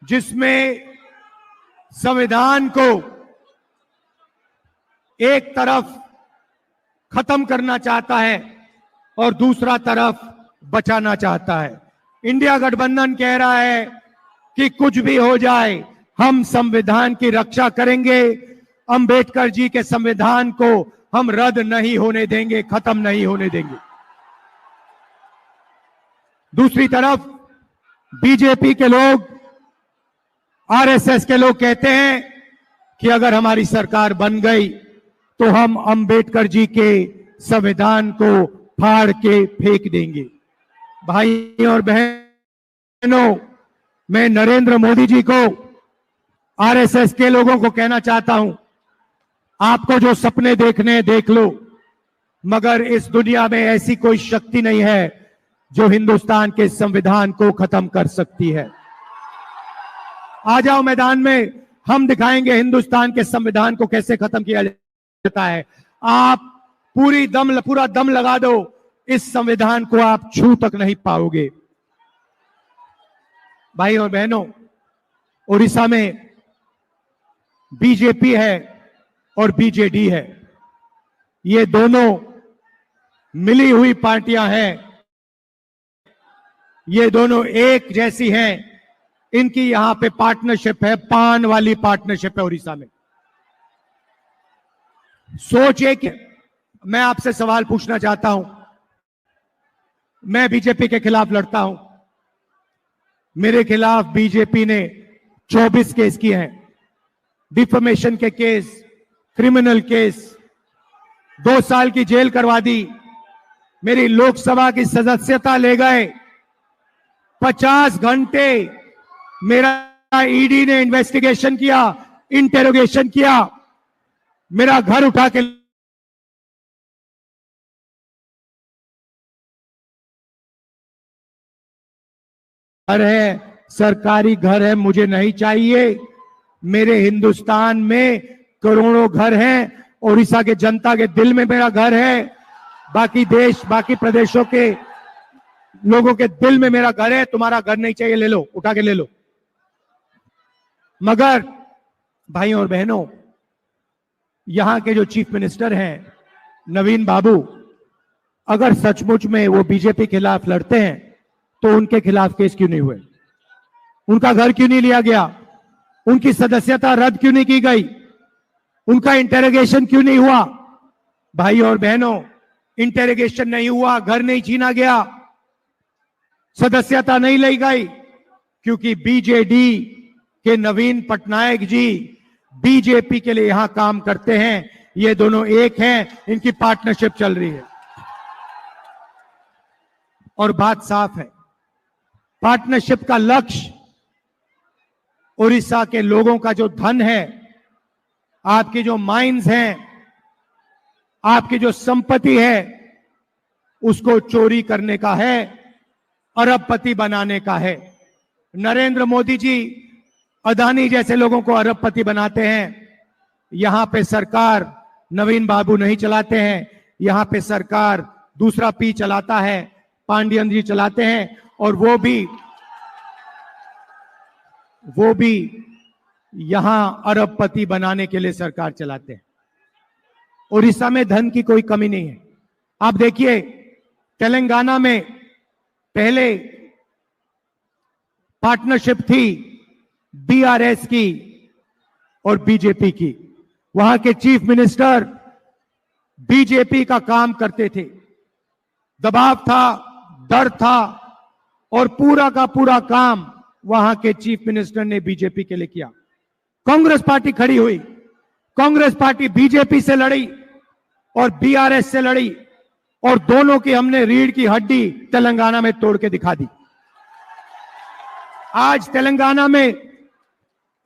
जिसमें संविधान को एक तरफ खत्म करना चाहता है और दूसरा तरफ बचाना चाहता है। इंडिया गठबंधन कह रहा है कि कुछ भी हो जाए हम संविधान की रक्षा करेंगे, अंबेडकर जी के संविधान को हम रद्द नहीं होने देंगे, खत्म नहीं होने देंगे। दूसरी तरफ बीजेपी के लोग, आरएसएस के लोग कहते हैं कि अगर हमारी सरकार बन गई तो हम अंबेडकर जी के संविधान को फाड़ के फेंक देंगे। भाई और बहनों, मैं नरेंद्र मोदी जी को, आरएसएस के लोगों को कहना चाहता हूं, आपको जो सपने देखने देख लो, मगर इस दुनिया में ऐसी कोई शक्ति नहीं है जो हिंदुस्तान के संविधान को खत्म कर सकती है। आ जाओ मैदान में, हम दिखाएंगे हिंदुस्तान के संविधान को कैसे खत्म किया जाता है। आप पूरा दम लगा दो, इस संविधान को आप छू तक नहीं पाओगे। भाई और बहनों, उड़ीसा में बीजेपी है और बीजेडी है, ये दोनों मिली हुई पार्टियां हैं, ये दोनों एक जैसी हैं। इनकी यहां पे पार्टनरशिप है, पान वाली पार्टनरशिप है उड़ीसा में। सोचिए कि मैं आपसे सवाल पूछना चाहता हूं, मैं बीजेपी के खिलाफ लड़ता हूं, मेरे खिलाफ बीजेपी ने 24 केस किए हैं, डिफेमेशन के केस, क्रिमिनल केस, 2 साल की जेल करवा दी, मेरी लोकसभा की सदस्यता ले गए, 50 घंटे मेरा ईडी ने इन्वेस्टिगेशन किया, इंटेरोगेशन किया, मेरा घर उठा के घर है, सरकारी घर है, मुझे नहीं चाहिए। मेरे हिंदुस्तान में करोड़ों घर हैं, उड़ीसा के जनता के दिल में मेरा घर है, बाकी प्रदेशों के लोगों के दिल में मेरा घर है। तुम्हारा घर नहीं चाहिए, ले लो, उठा के ले लो। मगर भाइयों और बहनों, यहां के जो चीफ मिनिस्टर हैं नवीन बाबू, अगर सचमुच में वो बीजेपी के खिलाफ लड़ते हैं तो उनके खिलाफ केस क्यों नहीं हुए? उनका घर क्यों नहीं लिया गया? उनकी सदस्यता रद्द क्यों नहीं की गई? उनका इंटेरोगेशन क्यों नहीं हुआ? भाई और बहनों, इंटेरोगेशन नहीं हुआ, घर नहीं छीना गया, सदस्यता नहीं ली गई, क्योंकि बीजेडी के नवीन पटनायक जी बीजेपी के लिए यहां काम करते हैं। ये दोनों एक हैं, इनकी पार्टनरशिप चल रही है और बात साफ है। पार्टनरशिप का लक्ष्य उड़ीसा के लोगों का जो धन है, आपकी जो माइंस हैं, आपकी जो संपत्ति है, उसको चोरी करने का है, अरबपति बनाने का है। नरेंद्र मोदी जी अदानी जैसे लोगों को अरबपति बनाते हैं। यहां पे सरकार नवीन बाबू नहीं चलाते हैं, यहां पे सरकार दूसरा पी चलाता है, पांडियन जी चलाते हैं, और वो भी यहां अरबपति बनाने के लिए सरकार चलाते हैं। उड़ीसा में धन की कोई कमी नहीं है। आप देखिए, तेलंगाना में पहले पार्टनरशिप थी बीआरएस की और बीजेपी की। वहां के चीफ मिनिस्टर बीजेपी का काम करते थे, दबाव था, डर था, और पूरा का पूरा काम वहां के चीफ मिनिस्टर ने बीजेपी के लिए किया। कांग्रेस पार्टी खड़ी हुई, कांग्रेस पार्टी बीजेपी से लड़ी और बीआरएस से लड़ी, और दोनों की हमने रीढ़ की हड्डी तेलंगाना में तोड़ के दिखा दी। आज तेलंगाना में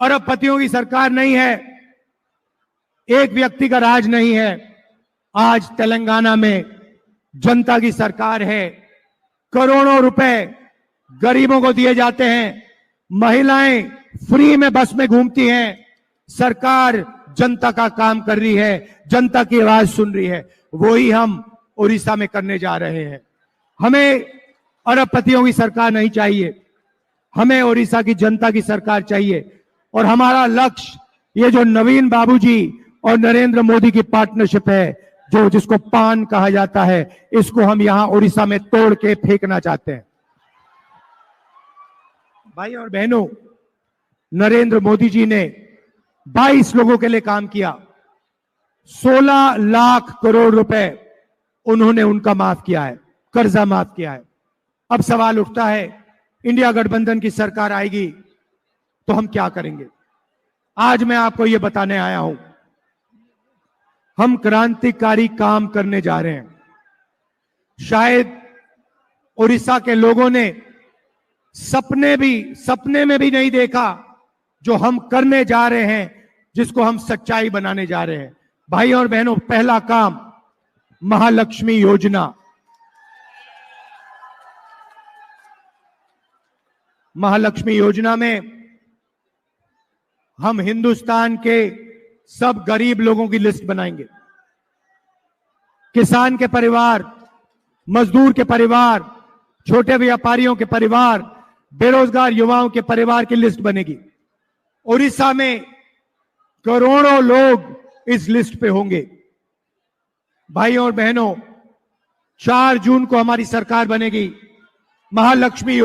अरबपतियों की सरकार नहीं है, एक व्यक्ति का राज नहीं है। आज तेलंगाना में जनता की सरकार है, करोड़ों रुपए गरीबों को दिए जाते हैं, महिलाएं फ्री में बस में घूमती हैं, सरकार जनता का काम कर रही है, जनता की आवाज सुन रही है। वही हम उड़ीसा में करने जा रहे हैं। हमें अरबपतियों की सरकार नहीं चाहिए, हमें ओडिशा की जनता की सरकार चाहिए और हमारा लक्ष्य ये जो नवीन बाबूजी और नरेंद्र मोदी की पार्टनरशिप है, जो जिसको पान कहा जाता है, इसको हम यहां ओडिशा में तोड़ के फेंकना चाहते हैं। भाई और बहनों, नरेंद्र मोदी जी ने 22 लोगों के लिए काम किया, 16 लाख करोड़ रुपए उन्होंने उनका माफ किया है, कर्जा माफ किया है। अब सवाल उठता है, इंडिया गठबंधन की सरकार आएगी तो हम क्या करेंगे? आज मैं आपको यह बताने आया हूं, हम क्रांतिकारी काम करने जा रहे हैं। शायद उड़ीसा के लोगों ने सपने में भी नहीं देखा जो हम करने जा रहे हैं, जिसको हम सच्चाई बनाने जा रहे हैं। भाई और बहनों, पहला काम महालक्ष्मी योजना। महालक्ष्मी योजना में हम हिंदुस्तान के सब गरीब लोगों की लिस्ट बनाएंगे। किसान के परिवार, मजदूर के परिवार, छोटे व्यापारियों के परिवार, बेरोजगार युवाओं के परिवार की लिस्ट बनेगी। उड़ीसा में करोड़ों लोग इस लिस्ट पे होंगे। भाई और बहनों, 4 जून को हमारी सरकार बनेगी। महालक्ष्मी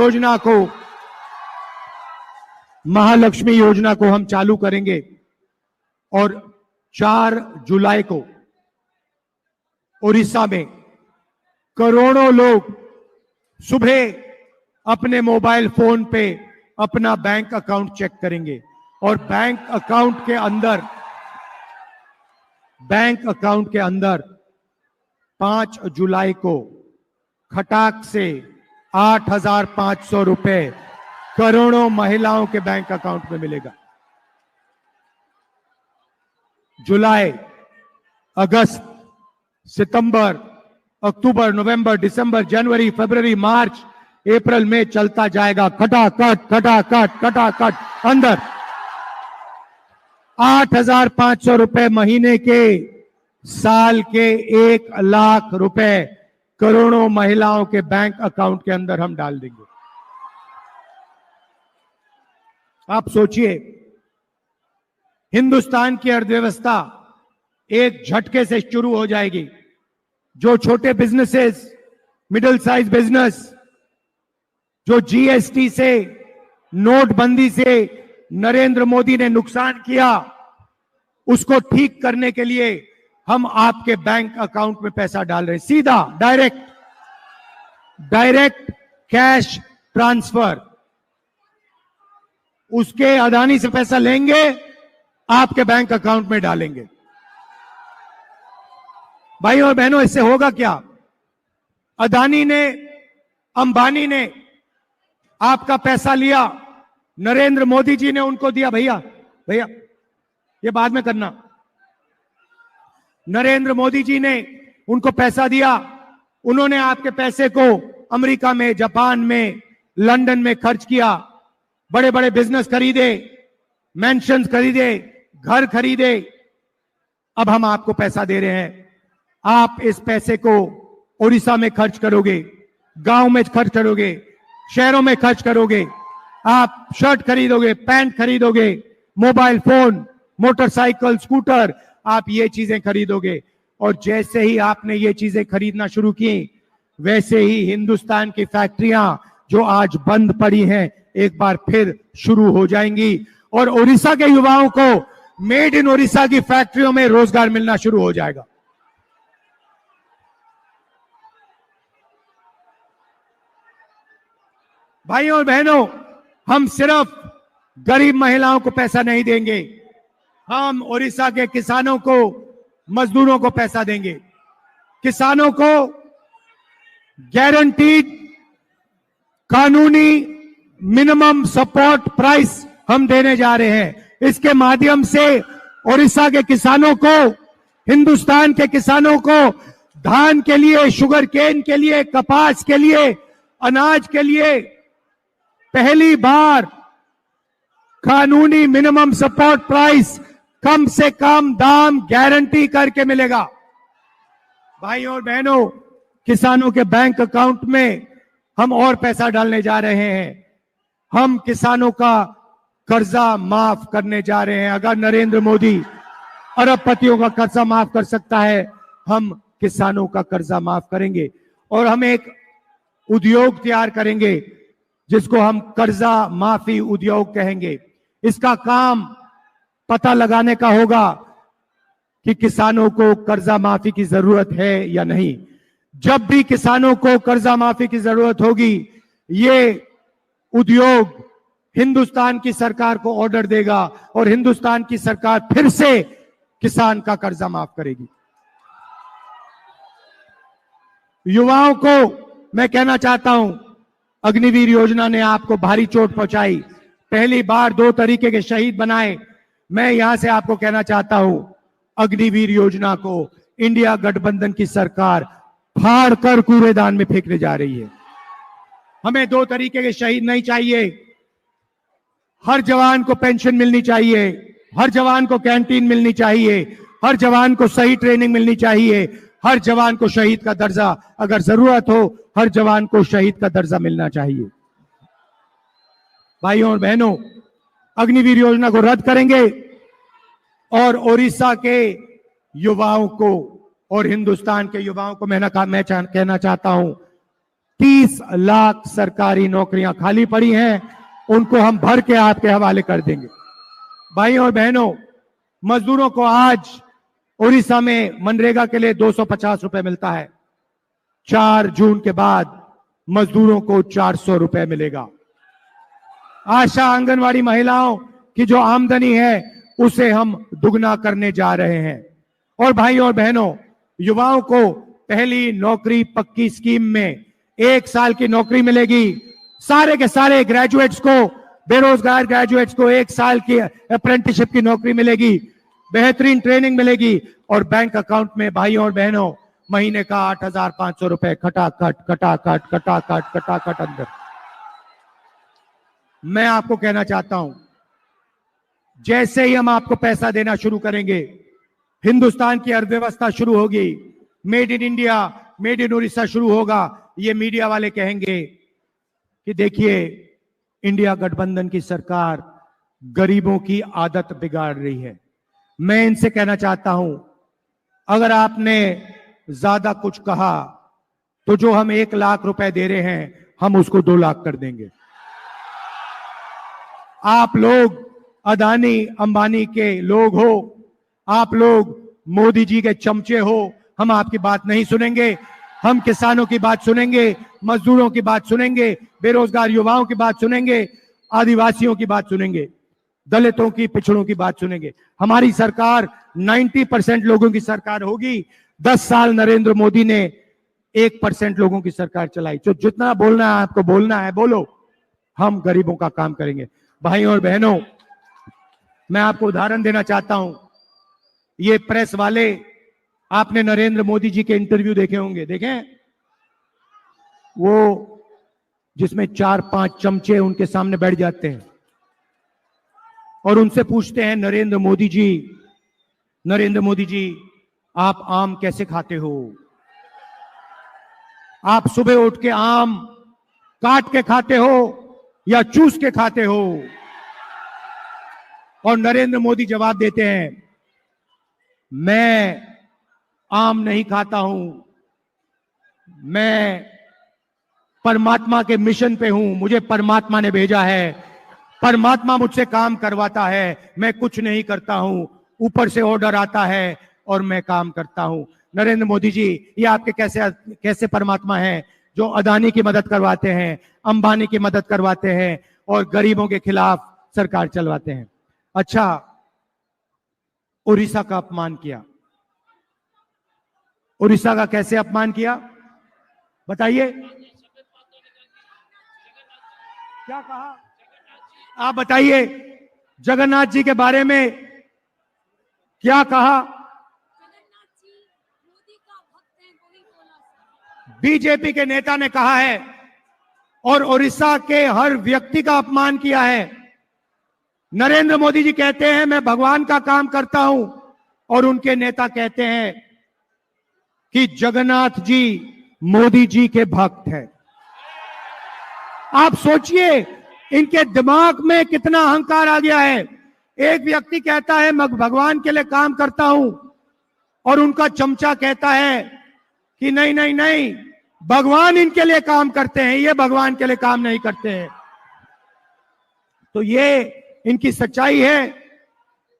योजना को हम चालू करेंगे और 4 जुलाई को उड़ीसा में करोड़ों लोग सुबह अपने मोबाइल फोन पे अपना बैंक अकाउंट चेक करेंगे और बैंक अकाउंट के अंदर 5 जुलाई को खटाक से 8,500 रुपए करोड़ों महिलाओं के बैंक अकाउंट में मिलेगा। जुलाई, अगस्त, सितंबर, अक्टूबर, नवंबर, दिसंबर, जनवरी, फरवरी, मार्च, अप्रैल में चलता जाएगा। खटाखट अंदर 8,500 रुपए महीने के, साल के 1 लाख रुपए करोड़ों महिलाओं के बैंक अकाउंट के अंदर हम डाल देंगे। आप सोचिए, हिंदुस्तान की अर्थव्यवस्था एक झटके से शुरू हो जाएगी। जो छोटे बिजनेसेस, मिडिल साइज बिजनेस, जो जीएसटी से, नोटबंदी से नरेंद्र मोदी ने नुकसान किया, उसको ठीक करने के लिए हम आपके बैंक अकाउंट में पैसा डाल रहे हैं। सीधा डायरेक्ट कैश ट्रांसफर। उसके अदानी से पैसा लेंगे, आपके बैंक अकाउंट में डालेंगे। भाई और बहनों, इससे होगा क्या? अदानी ने, अंबानी ने आपका पैसा लिया, नरेंद्र मोदी जी ने उनको दिया। भैया ये बाद में करना। नरेंद्र मोदी जी ने उनको पैसा दिया, उन्होंने आपके पैसे को अमेरिका में, जापान में, लंदन में खर्च किया, बड़े बड़े बिजनेस खरीदे, मैंशंस खरीदे, घर खरीदे। अब हम आपको पैसा दे रहे हैं, आप इस पैसे को उड़ीसा में खर्च करोगे, गांव में खर्च करोगे, शहरों में खर्च करोगे। आप शर्ट खरीदोगे, पैंट खरीदोगे, मोबाइल फोन, मोटरसाइकिल, स्कूटर, आप ये चीजें खरीदोगे। और जैसे ही आपने ये चीजें खरीदना शुरू की, वैसे ही हिंदुस्तान की फैक्ट्रियां जो आज बंद पड़ी हैं, एक बार फिर शुरू हो जाएंगी और उड़ीसा के युवाओं को मेड इन उड़ीसा की फैक्ट्रियों में रोजगार मिलना शुरू हो जाएगा। भाइयों और बहनों, हम सिर्फ गरीब महिलाओं को पैसा नहीं देंगे, हम उड़ीसा के किसानों को, मजदूरों को पैसा देंगे। किसानों को गारंटीड कानूनी मिनिमम सपोर्ट प्राइस हम देने जा रहे हैं। इसके माध्यम से उड़ीसा के किसानों को, हिंदुस्तान के किसानों को धान के लिए, शुगर केन के लिए, कपास के लिए, अनाज के लिए पहली बार कानूनी मिनिमम सपोर्ट प्राइस, कम से कम दाम गारंटी करके मिलेगा। भाइयों और बहनों, किसानों के बैंक अकाउंट में हम और पैसा डालने जा रहे हैं। हम किसानों का कर्जा माफ करने जा रहे हैं। अगर नरेंद्र मोदी अरबपतियों का कर्जा माफ कर सकता है, हम किसानों का कर्जा माफ करेंगे। और हम एक उद्योग तैयार करेंगे जिसको हम कर्जा माफी उद्योग कहेंगे। इसका काम पता लगाने का होगा कि किसानों को कर्जा माफी की जरूरत है या नहीं। जब भी किसानों को कर्जा माफी की जरूरत होगी, ये उद्योग हिंदुस्तान की सरकार को ऑर्डर देगा और हिंदुस्तान की सरकार फिर से किसान का कर्जा माफ करेगी। युवाओं को मैं कहना चाहता हूं, अग्निवीर योजना ने आपको भारी चोट पहुंचाई, पहली बार 2 तरीके के शहीद बनाए। मैं यहां से आपको कहना चाहता हूं, अग्निवीर योजना को इंडिया गठबंधन की सरकार फाड़ कर कूड़ेदान में फेंकने जा रही है। हमें 2 तरीके के शहीद नहीं चाहिए। हर जवान को पेंशन मिलनी चाहिए, हर जवान को कैंटीन मिलनी चाहिए, हर जवान को सही ट्रेनिंग मिलनी चाहिए, हर जवान को शहीद का दर्जा, अगर जरूरत हो हर जवान को शहीद का दर्जा मिलना चाहिए। भाइयों और बहनों, अग्निवीर योजना को रद्द करेंगे और ओडिशा के युवाओं को और हिंदुस्तान के युवाओं को मैं कहना चाहता हूं, 30 लाख सरकारी नौकरियां खाली पड़ी हैं, उनको हम भर के आपके हवाले कर देंगे। भाइयों और बहनों, मजदूरों को आज उड़ीसा में मनरेगा के लिए 250 रुपए मिलता है। 4 जून के बाद मजदूरों को 400 रुपए मिलेगा। आशा आंगनवाड़ी महिलाओं की जो आमदनी है उसे हम दुगना करने जा रहे हैं। और भाइयों और बहनों, युवाओं को पहली नौकरी पक्की स्कीम में 1 साल की नौकरी मिलेगी। सारे के सारे ग्रेजुएट्स को, बेरोजगार ग्रेजुएट्स को 1 साल की अप्रेंटिसशिप की नौकरी मिलेगी, बेहतरीन ट्रेनिंग मिलेगी और बैंक अकाउंट में भाइयों और बहनों महीने का 8,500 रुपए खटाखट अंदर। मैं आपको कहना चाहता हूं, जैसे ही हम आपको पैसा देना शुरू करेंगे, हिंदुस्तान की अर्थव्यवस्था शुरू होगी, made in India, made in Orissa शुरू होगा। ये मीडिया वाले कहेंगे कि देखिए इंडिया गठबंधन की सरकार गरीबों की आदत बिगाड़ रही है। मैं इनसे कहना चाहता हूं, अगर आपने ज्यादा कुछ कहा तो जो हम 1 लाख रुपए दे रहे हैं हम उसको 2 लाख कर देंगे। आप लोग अदानी अंबानी के लोग हो, आप लोग मोदी जी के चमचे हो, हम आपकी बात नहीं सुनेंगे। हम किसानों की बात सुनेंगे, मजदूरों की बात सुनेंगे, बेरोजगार युवाओं की बात सुनेंगे, आदिवासियों की बात सुनेंगे, दलितों की, पिछड़ों की बात सुनेंगे। हमारी सरकार 90% लोगों की सरकार होगी। 10 साल नरेंद्र मोदी ने 1% लोगों की सरकार चलाई। तो जितना बोलना है आपको बोलना है बोलो, हम गरीबों का काम करेंगे। भाइयों और बहनों, मैं आपको उदाहरण देना चाहता हूं। ये प्रेस वाले, आपने नरेंद्र मोदी जी के इंटरव्यू देखे होंगे, देखें? वो जिसमें 4-5 चमचे उनके सामने बैठ जाते हैं और उनसे पूछते हैं, नरेंद्र मोदी जी आप आम कैसे खाते हो? आप सुबह उठ के आम काट के खाते हो या चूस के खाते हो? और नरेंद्र मोदी जवाब देते हैं, मैं आम नहीं खाता हूं, मैं परमात्मा के मिशन पे हूं, मुझे परमात्मा ने भेजा है, परमात्मा मुझसे काम करवाता है, मैं कुछ नहीं करता हूं, ऊपर से ऑर्डर आता है और मैं काम करता हूं। नरेंद्र मोदी जी, ये आपके कैसे परमात्मा हैं जो अदानी की मदद करवाते हैं, अंबानी की मदद करवाते हैं और गरीबों के खिलाफ सरकार चलवाते हैं। अच्छा, उड़ीसा का अपमान किया। उड़ीसा का कैसे अपमान किया बताइए? क्या कहा आप बताइए? जगन्नाथ जी के बारे में क्या कहा? बीजेपी के नेता ने कहा है और उड़ीसा के हर व्यक्ति का अपमान किया है। नरेंद्र मोदी जी कहते हैं मैं भगवान का काम करता हूं और उनके नेता कहते हैं कि जगन्नाथ जी मोदी जी के भक्त हैं। आप सोचिए, इनके दिमाग में कितना अहंकार आ गया है। एक व्यक्ति कहता है मैं भगवान के लिए काम करता हूं और उनका चमचा कहता है कि नहीं नहीं नहीं, भगवान इनके लिए काम करते हैं, ये भगवान के लिए काम नहीं करते हैं। तो ये इनकी सच्चाई है।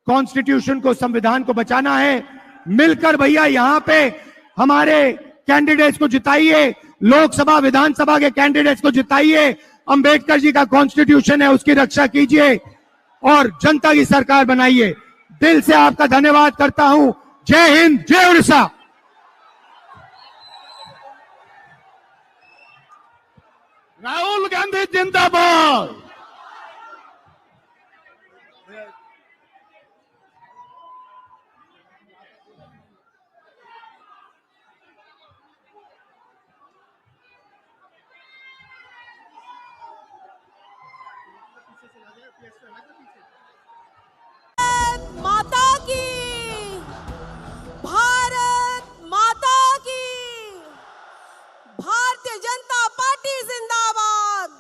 कॉन्स्टिट्यूशन को, संविधान को बचाना है। मिलकर भैया यहां पे हमारे कैंडिडेट्स को जिताइए, लोकसभा विधानसभा के कैंडिडेट्स को जिताइए। अंबेडकर जी का कॉन्स्टिट्यूशन है, उसकी रक्षा कीजिए और जनता की सरकार बनाइए। दिल से आपका धन्यवाद करता हूं। जय हिंद, जय उड़ीसा। राहुल गांधी जिंदाबाद। माता की, भारत माता की, भारतीय जनता पार्टी जिंदाबाद,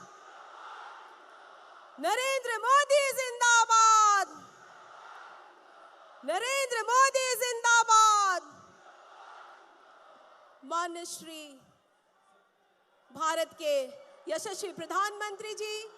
नरेंद्र मोदी जिंदाबाद, नरेंद्र मोदी जिंदाबाद। माननीय श्री भारत के यशस्वी प्रधानमंत्री जी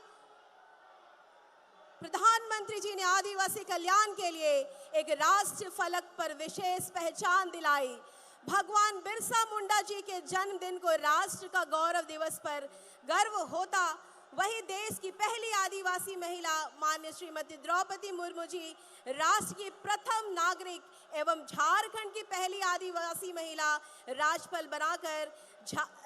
ने आदिवासी कल्याण के लिए एक राष्ट्रीय फलक पर विशेष पहचान दिलाई। भगवान बिरसा मुंडा जी के जन्मदिन को राष्ट्र का गौरव दिवस पर गर्व होता, वही देश की पहली आदिवासी महिला माननीय श्रीमती द्रौपदी मुर्मू जी राष्ट्र की प्रथम नागरिक एवं झारखंड की पहली आदिवासी महिला राज्यपाल बनाकर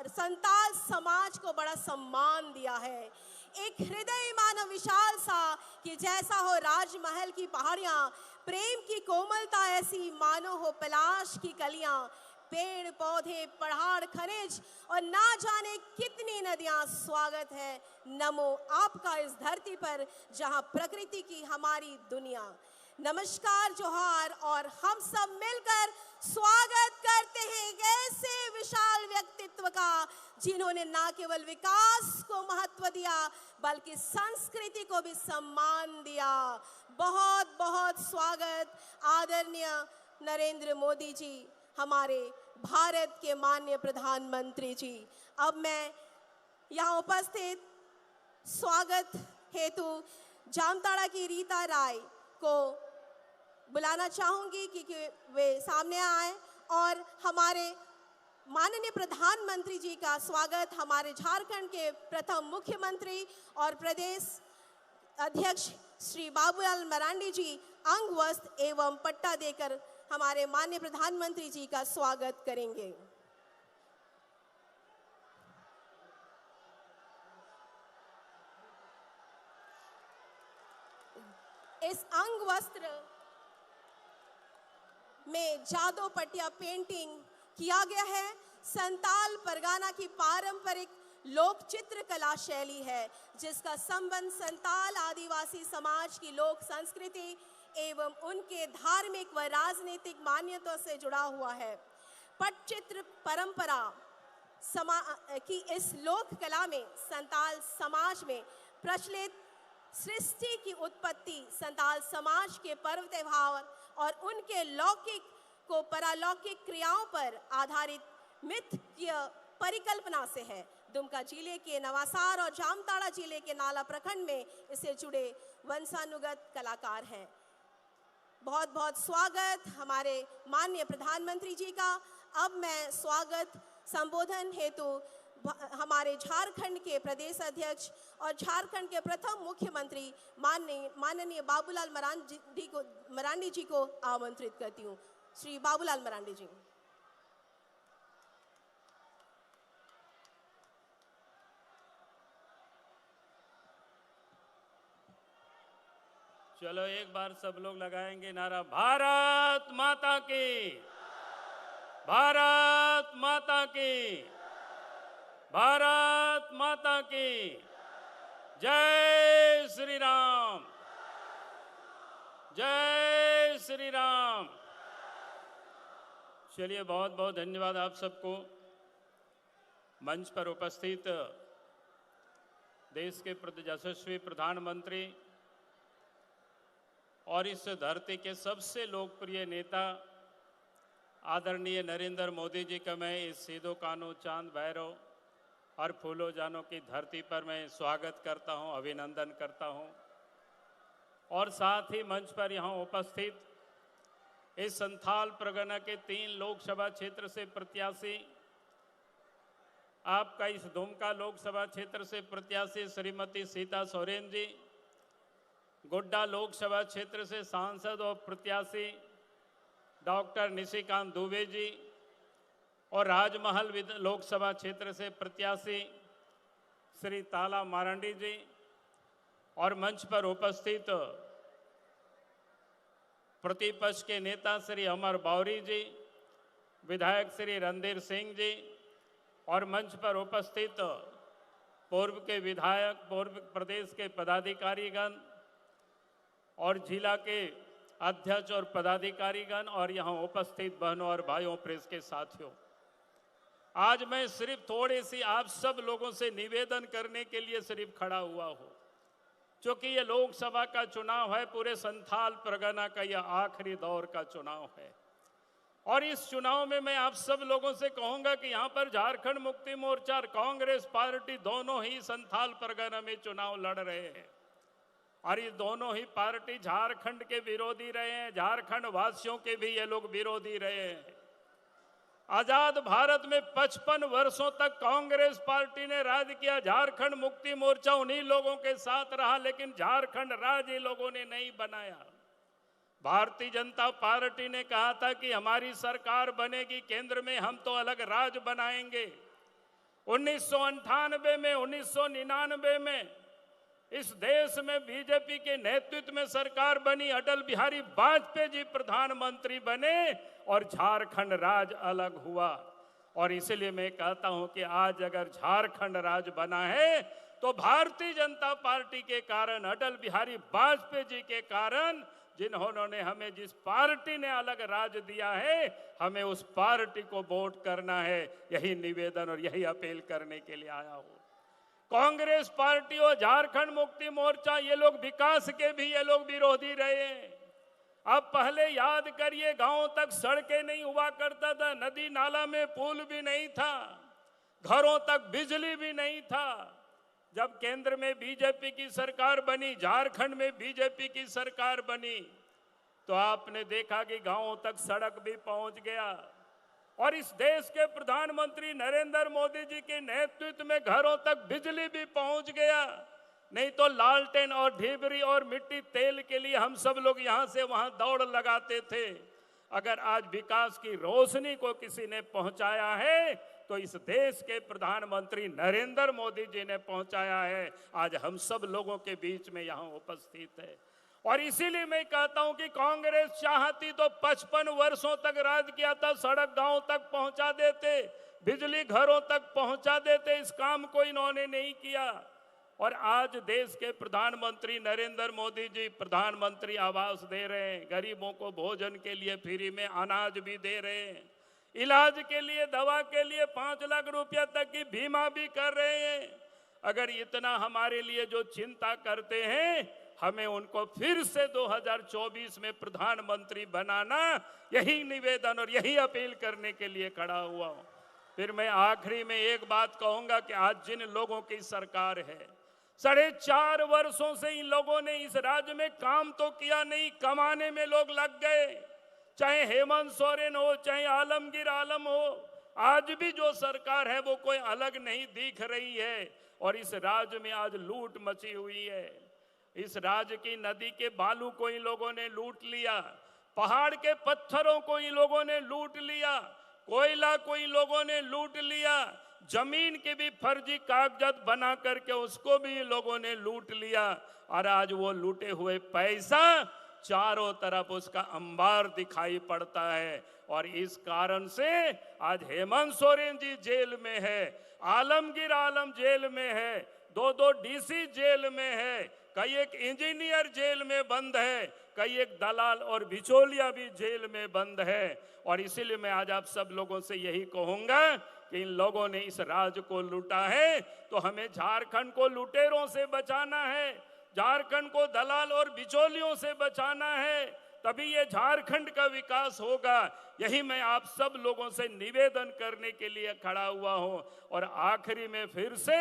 संताल समाज को बड़ा सम्मान दिया है। एक हृदय मानो विशाल सा कि जैसा हो राजमहल की पहाड़ियां, प्रेम की कोमलता ऐसी मानो हो पलाश की कलियां, पेड़ पौधे पहाड़ खनिज और ना जाने कितनी नदियां। स्वागत है नमो आपका इस धरती पर जहां प्रकृति की हमारी दुनिया। नमस्कार, जोहार। और हम सब मिलकर स्वागत करते हैं एक ऐसे विशाल व्यक्तित्व का जिन्होंने ना केवल विकास को महत्व दिया बल्कि संस्कृति को भी सम्मान दिया। बहुत बहुत स्वागत आदरणीय नरेंद्र मोदी जी, हमारे भारत के माननीय प्रधानमंत्री जी। अब मैं यहाँ उपस्थित स्वागत हेतु जामताड़ा की रीता राय को बुलाना चाहूंगी कि वे सामने आए और हमारे माननीय प्रधानमंत्री जी का स्वागत हमारे झारखंड के प्रथम मुख्यमंत्री और प्रदेश अध्यक्ष श्री बाबूलाल मरांडी जी अंग वस्त्र एवं पट्टा देकर हमारे माननीय प्रधानमंत्री जी का स्वागत करेंगे। इस अंग वस्त्र में जादो पटिया पेंटिंग किया गया है। संताल परगना की पारंपरिक लोक चित्र कला शैली है जिसका संबंध संताल आदिवासी समाज की लोक संस्कृति एवं उनके धार्मिक व राजनीतिक मान्यताओं से जुड़ा हुआ है। पटचित्र परंपरा की इस लोक कला में संताल समाज में प्रचलित सृष्टि की उत्पत्ति, संताल समाज के पर्व त्योहार और उनके लौकिक को परालौकिक क्रियाओं पर आधारित मिथ की परिकल्पना से है। दुमका जिले के नवासार और जामताड़ा जिले के नाला प्रखंड में इससे जुड़े वंशानुगत कलाकार हैं। बहुत बहुत स्वागत हमारे माननीय प्रधानमंत्री जी का। अब मैं स्वागत संबोधन हेतु हमारे झारखंड के प्रदेश अध्यक्ष और झारखंड के प्रथम मुख्यमंत्री माननीय बाबूलाल मरांडी जी को आमंत्रित करती हूँ। श्री बाबूलाल मरांडी जी। चलो एक बार सब लोग लगाएंगे नारा, भारत माता की, भारत माता की, भारत माता की। जय श्री राम, जय श्री राम। चलिए बहुत बहुत धन्यवाद आप सबको। मंच पर उपस्थित देश के यशस्वी प्रधानमंत्री और इस धरती के सबसे लोकप्रिय नेता आदरणीय नरेंद्र मोदी जी का मैं इस सीधो कान्हू चांद भैरव और फूलो जानो की धरती पर मैं स्वागत करता हूं, अभिनंदन करता हूं। और साथ ही मंच पर यहां उपस्थित इस संथाल परगना के 3 लोकसभा क्षेत्र से प्रत्याशी, आपका इस दुमका लोकसभा क्षेत्र से प्रत्याशी श्रीमती सीता सोरेन जी, गोड्डा लोकसभा क्षेत्र से सांसद और प्रत्याशी डॉक्टर निशिकांत दुबे जी और राजमहल लोकसभा क्षेत्र से प्रत्याशी श्री ताला मारंडी जी और मंच पर उपस्थित प्रतिपक्ष के नेता श्री अमर बावरी जी, विधायक श्री रणधीर सिंह जी और मंच पर उपस्थित पूर्व के विधायक, पूर्व प्रदेश के पदाधिकारीगण और जिला के अध्यक्ष और पदाधिकारीगण और यहां उपस्थित बहनों और भाइयों, प्रेस के साथियों, आज मैं सिर्फ थोड़ी सी आप सब लोगों से निवेदन करने के लिए सिर्फ खड़ा हुआ हूं, क्योंकि ये लोकसभा का चुनाव है, पूरे संथाल परगना का यह आखिरी दौर का चुनाव है। और इस चुनाव में मैं आप सब लोगों से कहूंगा कि यहां पर झारखंड मुक्ति मोर्चा और कांग्रेस पार्टी दोनों ही संथाल परगना में चुनाव लड़ रहे हैं और ये दोनों ही पार्टी झारखंड के विरोधी रहे हैं, झारखंड वासियों के भी ये लोग विरोधी रहे हैं। आजाद भारत में 55 वर्षों तक कांग्रेस पार्टी ने राज किया, झारखंड मुक्ति मोर्चा उन्हीं लोगों के साथ रहा, लेकिन झारखंड राज्य ये लोगों ने नहीं बनाया। भारतीय जनता पार्टी ने कहा था कि हमारी सरकार बनेगी केंद्र में, हम तो अलग राज बनाएंगे। 1998 में, 1999 में इस देश में बीजेपी के नेतृत्व में सरकार बनी, अटल बिहारी वाजपेयी जी प्रधानमंत्री बने और झारखंड राज्य अलग हुआ। और इसलिए मैं कहता हूं कि आज अगर झारखंड राज्य बना है तो भारतीय जनता पार्टी के कारण, अटल बिहारी वाजपेयी जी के कारण, जिन्होंने हमें, जिस पार्टी ने अलग राज दिया है, हमें उस पार्टी को वोट करना है। यही निवेदन और यही अपील करने के लिए आया हूं। कांग्रेस पार्टी और झारखंड मुक्ति मोर्चा ये लोग विकास के भी ये लोग विरोधी रहे हैं। अब पहले याद करिए, गांव तक सड़कें नहीं हुआ करता था, नदी नाला में पुल भी नहीं था, घरों तक बिजली भी नहीं था। जब केंद्र में बीजेपी की सरकार बनी, झारखंड में बीजेपी की सरकार बनी, तो आपने देखा कि गांवों तक सड़क भी पहुंच गया और इस देश के प्रधानमंत्री नरेंद्र मोदी जी के नेतृत्व में घरों तक बिजली भी पहुंच गया। नहीं तो लालटेन और ढिबरी और मिट्टी तेल के लिए हम सब लोग यहां से वहां दौड़ लगाते थे। अगर आज विकास की रोशनी को किसी ने पहुंचाया है तो इस देश के प्रधानमंत्री नरेंद्र मोदी जी ने पहुंचाया है। आज हम सब लोगों के बीच में यहां उपस्थित है और इसीलिए मैं कहता हूं कि कांग्रेस चाहती तो 55 वर्षों तक राज किया था, सड़क गांव तक पहुंचा देते, बिजली घरों तक पहुंचा देते। इस काम को इन्होंने नहीं किया और आज देश के प्रधानमंत्री नरेंद्र मोदी जी प्रधानमंत्री आवास दे रहे हैं, गरीबों को भोजन के लिए फ्री में अनाज भी दे रहे हैं, इलाज के लिए, दवा के लिए 5 लाख रुपया तक की बीमा भी कर रहे हैं। अगर इतना हमारे लिए जो चिंता करते हैं, हमें उनको फिर से 2024 में प्रधानमंत्री बनाना, यही निवेदन और यही अपील करने के लिए खड़ा हुआ हूं। फिर मैं आखिरी में एक बात कहूंगा कि आज जिन लोगों की सरकार है, 4.5 वर्षों से इन लोगों ने इस राज्य में काम तो किया नहीं, कमाने में लोग लग गए। चाहे हेमंत सोरेन हो, चाहे आलमगीर आलम हो, आज भी जो सरकार है वो कोई अलग नहीं दिख रही है और इस राज्य में आज लूट मची हुई है। इस राज्य की नदी के बालू को इन लोगों ने लूट लिया, पहाड़ के पत्थरों को इन लोगों ने लूट लिया, कोयला को इन लोगों ने लूट लिया, जमीन के भी फर्जी कागजात बना करके उसको भी इन लोगों ने लूट लिया और आज वो लूटे हुए पैसा चारों तरफ उसका अंबार दिखाई पड़ता है। और इस कारण से आज हेमंत सोरेन जी जेल में है, आलमगीर आलम जेल में है, 2 डीसी जेल में है, कई एक इंजीनियर जेल में बंद है, कई एक दलाल और बिचौलिया भी जेल में बंद है। और इसीलिए मैं आज आप सब लोगों से यही कहूंगा कि इन लोगों ने इस राज्य को लूटा है, तो हमें झारखंड को लुटेरों से बचाना है, झारखंड को दलाल और बिचौलियों से बचाना है, तभी ये झारखंड का विकास होगा। यही मैं आप सब लोगों से निवेदन करने के लिए खड़ा हुआ हूं। और आखिरी में फिर से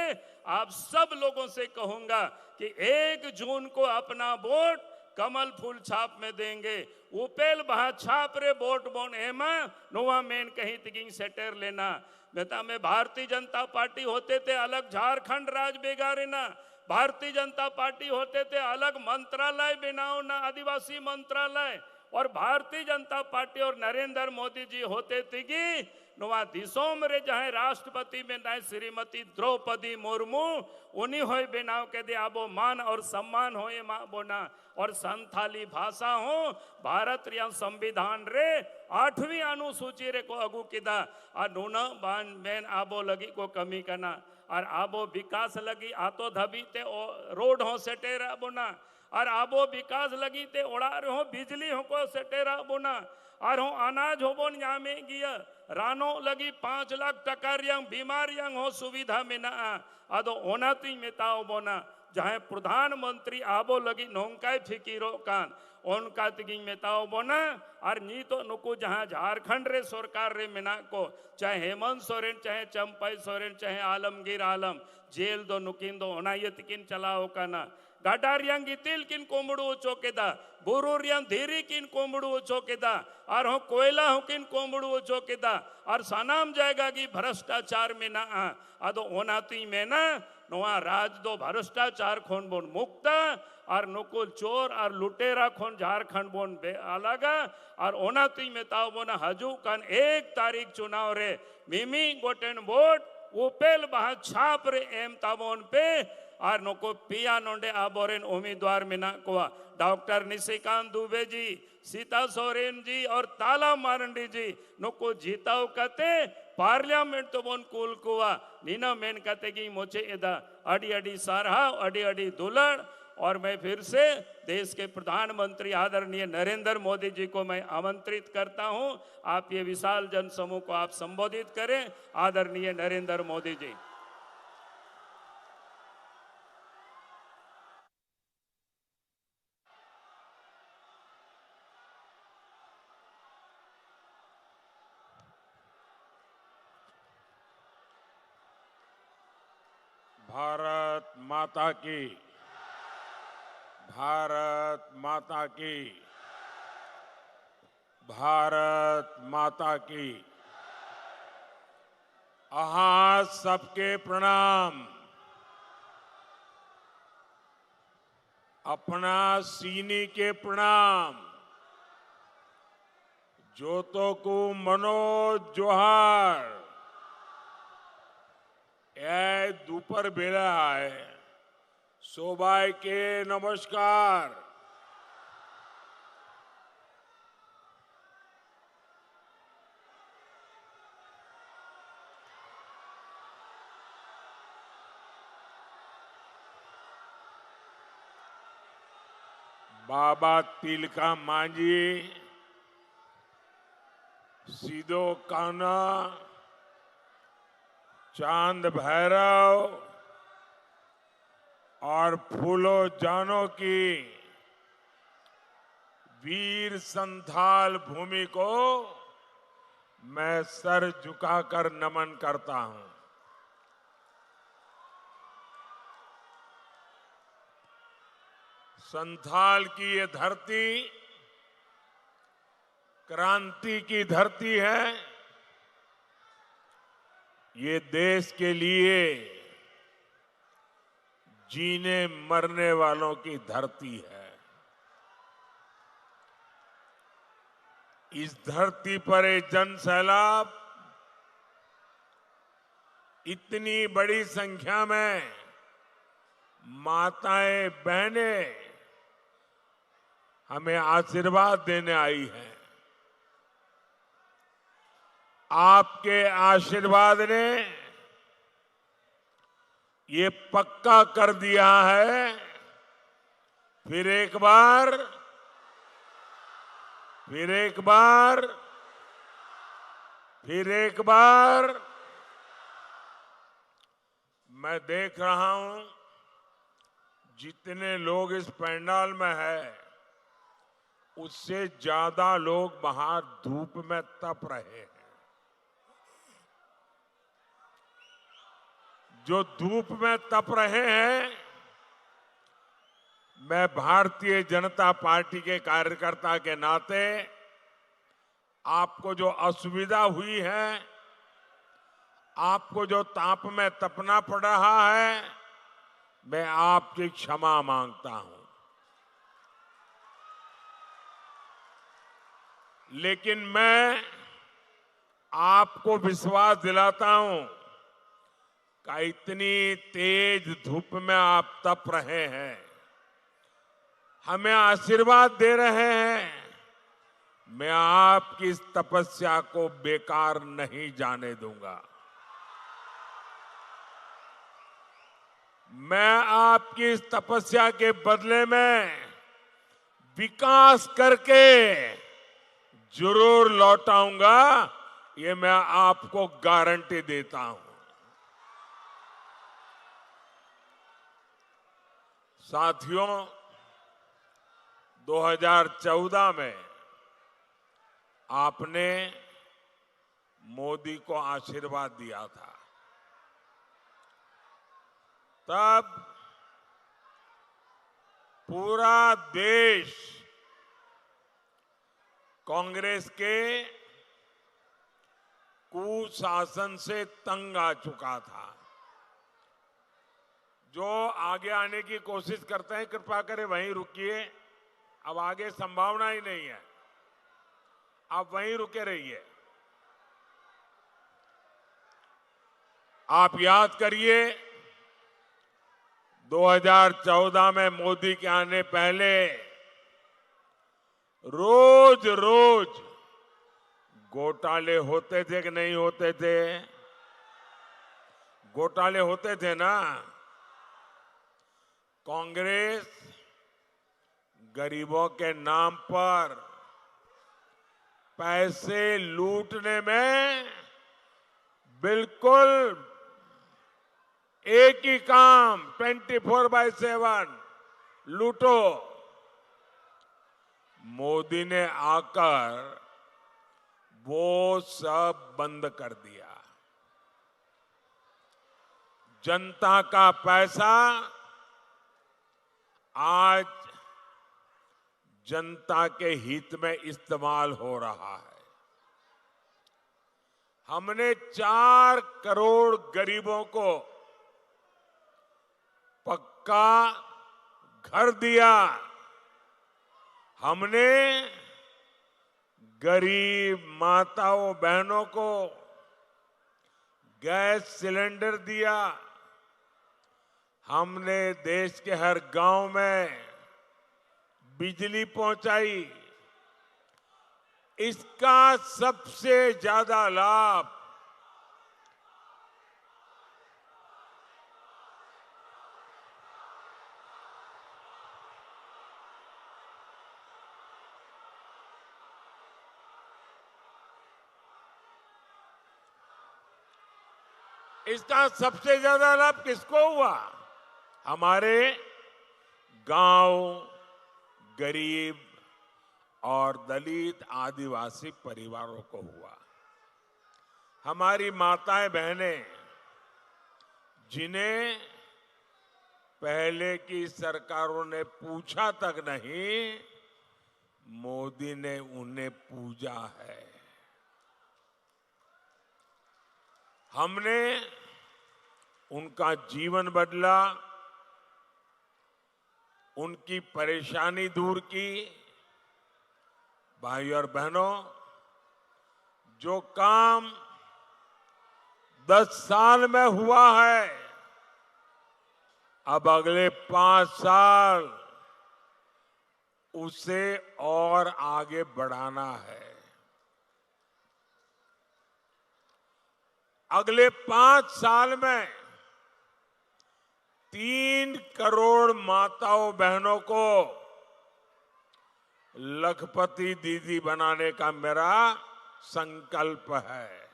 आप सब लोगों से कहूंगा कि 1 जून को अपना वोट कमल फूल छाप में देंगे। उपेल बहा छाप रे वोट बोन एमा नोवा मेन कहीं तिगिंग सेटर लेना। बेटा में भारतीय जनता पार्टी होते थे अलग झारखंड राज बेगारे ना, भारतीय जनता पार्टी होते थे अलग मंत्रालय बनाओ ना, आदिवासी मंत्रालय। और भारतीय जनता पार्टी और नरेंद्र मोदी जी होते थे कि नवा दिशों में जहाँ राष्ट्रपति में ना श्रीमती द्रौपदी मुर्मू उन्हीं हो बनाओ के दे आबो मान और सम्मान हो ये माँ बोना। और संथाली भाषा हो भारत रिया संविधान रे 8वीं अनुसूची रे को अगु किदा आ नूना बान बैन आबो लगी को कमी करना और आबो विकास लगी आतो धबी ते रोड हो सेटेरा बोना और आबो विकास लगी ते ओड़ार हो बिजली हो को सेटेरा बोना और हो अनाज हो बोन यहाँ में गिया रानो लगी 5 लाख टका रियांग बीमार रियांग हो सुविधा में ना आदो ओनाती में ताओ बोना जहाँ प्रधानमंत्री आबो लगी नोंकाय फिकीरो कान उनका तिगिंग में ताओ बोना और नी तो नुकु जहाँ झारखंड रे सरकार रे मिना को चाहे हेमंत सोरेन चाहे चंपाई सोरेन चाहे आलमगीर आलम जेल दो नुकिन दो ओना ये तिकिन चलाओ काना गाडारियांग गितिल किन कोमड़ू चौकेदा बुरुरियांग धीरी किन कोमड़ू चौकेदा और हो कोयला हो किन कोमड़ू चौकेदा और सनाम जाएगा कि भ्रष्टाचार में ना आदो ओनाती में ना नोआ राज दो भ्रष्टाचार खोन बोन मुक्त और नुकुल चोर और लुटेरा खोन झारखंड बोन अलग और ओनाती में ताओ बोना हजू कान 1 तारीख चुनाव रे मिमी गोटेन वोट उपेल बहा छाप रे एम ताबोन पे और नुको पिया नोंडे आबोरेन उम्मीदवार मिना को डॉक्टर निशिकांत दुबे जी सीता सोरेन जी और ताला मारंडी जी नुको जीताओ कते पार्लियामेंट तो बोन कुल कुआ नीना मेन कते की मोचे एदा अडी अडी सारहा अडी अडी दुलड़। और मैं फिर से देश के प्रधानमंत्री आदरणीय नरेंद्र मोदी जी को मैं आमंत्रित करता हूं, आप ये विशाल जनसमूह को आप संबोधित करें। आदरणीय नरेंद्र मोदी जी। भारत माता की, भारत माता की, भारत माता की। आहा सबके प्रणाम। अपना सीनी के प्रणाम। जोतो को मनोज जोहार ए दोपहर बेला है सोबाई के नमस्कार। बाबा तिलका मांझी सीधो काना चांद भैरव और फूलो जानो की वीर संथाल भूमि को मैं सर झुकाकर नमन करता हूं। संथाल की ये धरती क्रांति की धरती है। ये देश के लिए जीने मरने वालों की धरती है। इस धरती पर एक जन सैलाब इतनी बड़ी संख्या में माताएं बहनें हमें आशीर्वाद देने आई हैं। आपके आशीर्वाद ने ये पक्का कर दिया है, फिर एक बार मैं देख रहा हूं जितने लोग इस पंडाल में है उससे ज्यादा लोग बाहर धूप में तप रहे हैं। जो धूप में तप रहे हैं, मैं भारतीय जनता पार्टी के कार्यकर्ता के नाते आपको जो असुविधा हुई है, आपको जो ताप में तपना पड़ रहा है, मैं आपकी क्षमा मांगता हूं। लेकिन मैं आपको विश्वास दिलाता हूं कि इतनी तेज धूप में आप तप रहे हैं, हमें आशीर्वाद दे रहे हैं, मैं आपकी इस तपस्या को बेकार नहीं जाने दूंगा। मैं आपकी इस तपस्या के बदले में विकास करके जरूर लौटाऊंगा, ये मैं आपको गारंटी देता हूं। साथियों, 2014 में आपने मोदी को आशीर्वाद दिया था। तब पूरा देश कांग्रेस के कुशासन से तंग आ चुका था। जो आगे आने की कोशिश करते हैं, कृपा करें वहीं रुकिए, अब आगे संभावना ही नहीं है, आप वहीं रुके रहिए। आप याद करिए, 2014 में मोदी के आने पहले रोज रोज घोटाले होते थे कि नहीं होते थे? घोटाले होते थे ना। कांग्रेस गरीबों के नाम पर पैसे लूटने में बिल्कुल एक ही काम 24/7 लूटो। मोदी ने आकर वो सब बंद कर दिया। जनता का पैसा आज जनता के हित में इस्तेमाल हो रहा है। हमने 4 करोड़ गरीबों को पक्का घर दिया। हमने गरीब माताओं बहनों को गैस सिलेंडर दिया। हमने देश के हर गांव में बिजली पहुंचाई। इसका सबसे ज्यादा लाभ किसको हुआ? हमारे गांव, गरीब और दलित आदिवासी परिवारों को हुआ। हमारी माताएं बहनें, जिन्हें पहले की सरकारों ने पूछा तक नहीं, मोदी ने उन्हें पूजा है। हमने उनका जीवन बदला, उनकी परेशानी दूर की। भाई और बहनों, जो काम 10 साल में हुआ है, अब अगले 5 साल उसे और आगे बढ़ाना है। अगले 5 साल में 3 करोड़ माताओं बहनों को लखपति दीदी बनाने का मेरा संकल्प है।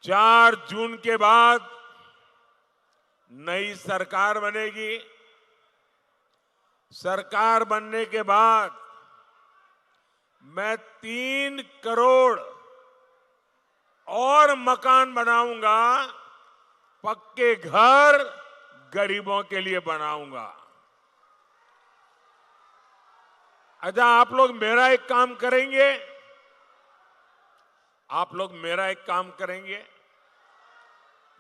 4 जून के बाद नई सरकार बनेगी। सरकार बनने के बाद मैं 3 करोड़ और मकान बनाऊंगा, पक्के घर गरीबों के लिए बनाऊंगा। अच्छा, आप लोग मेरा एक काम करेंगे? आप लोग मेरा एक काम करेंगे?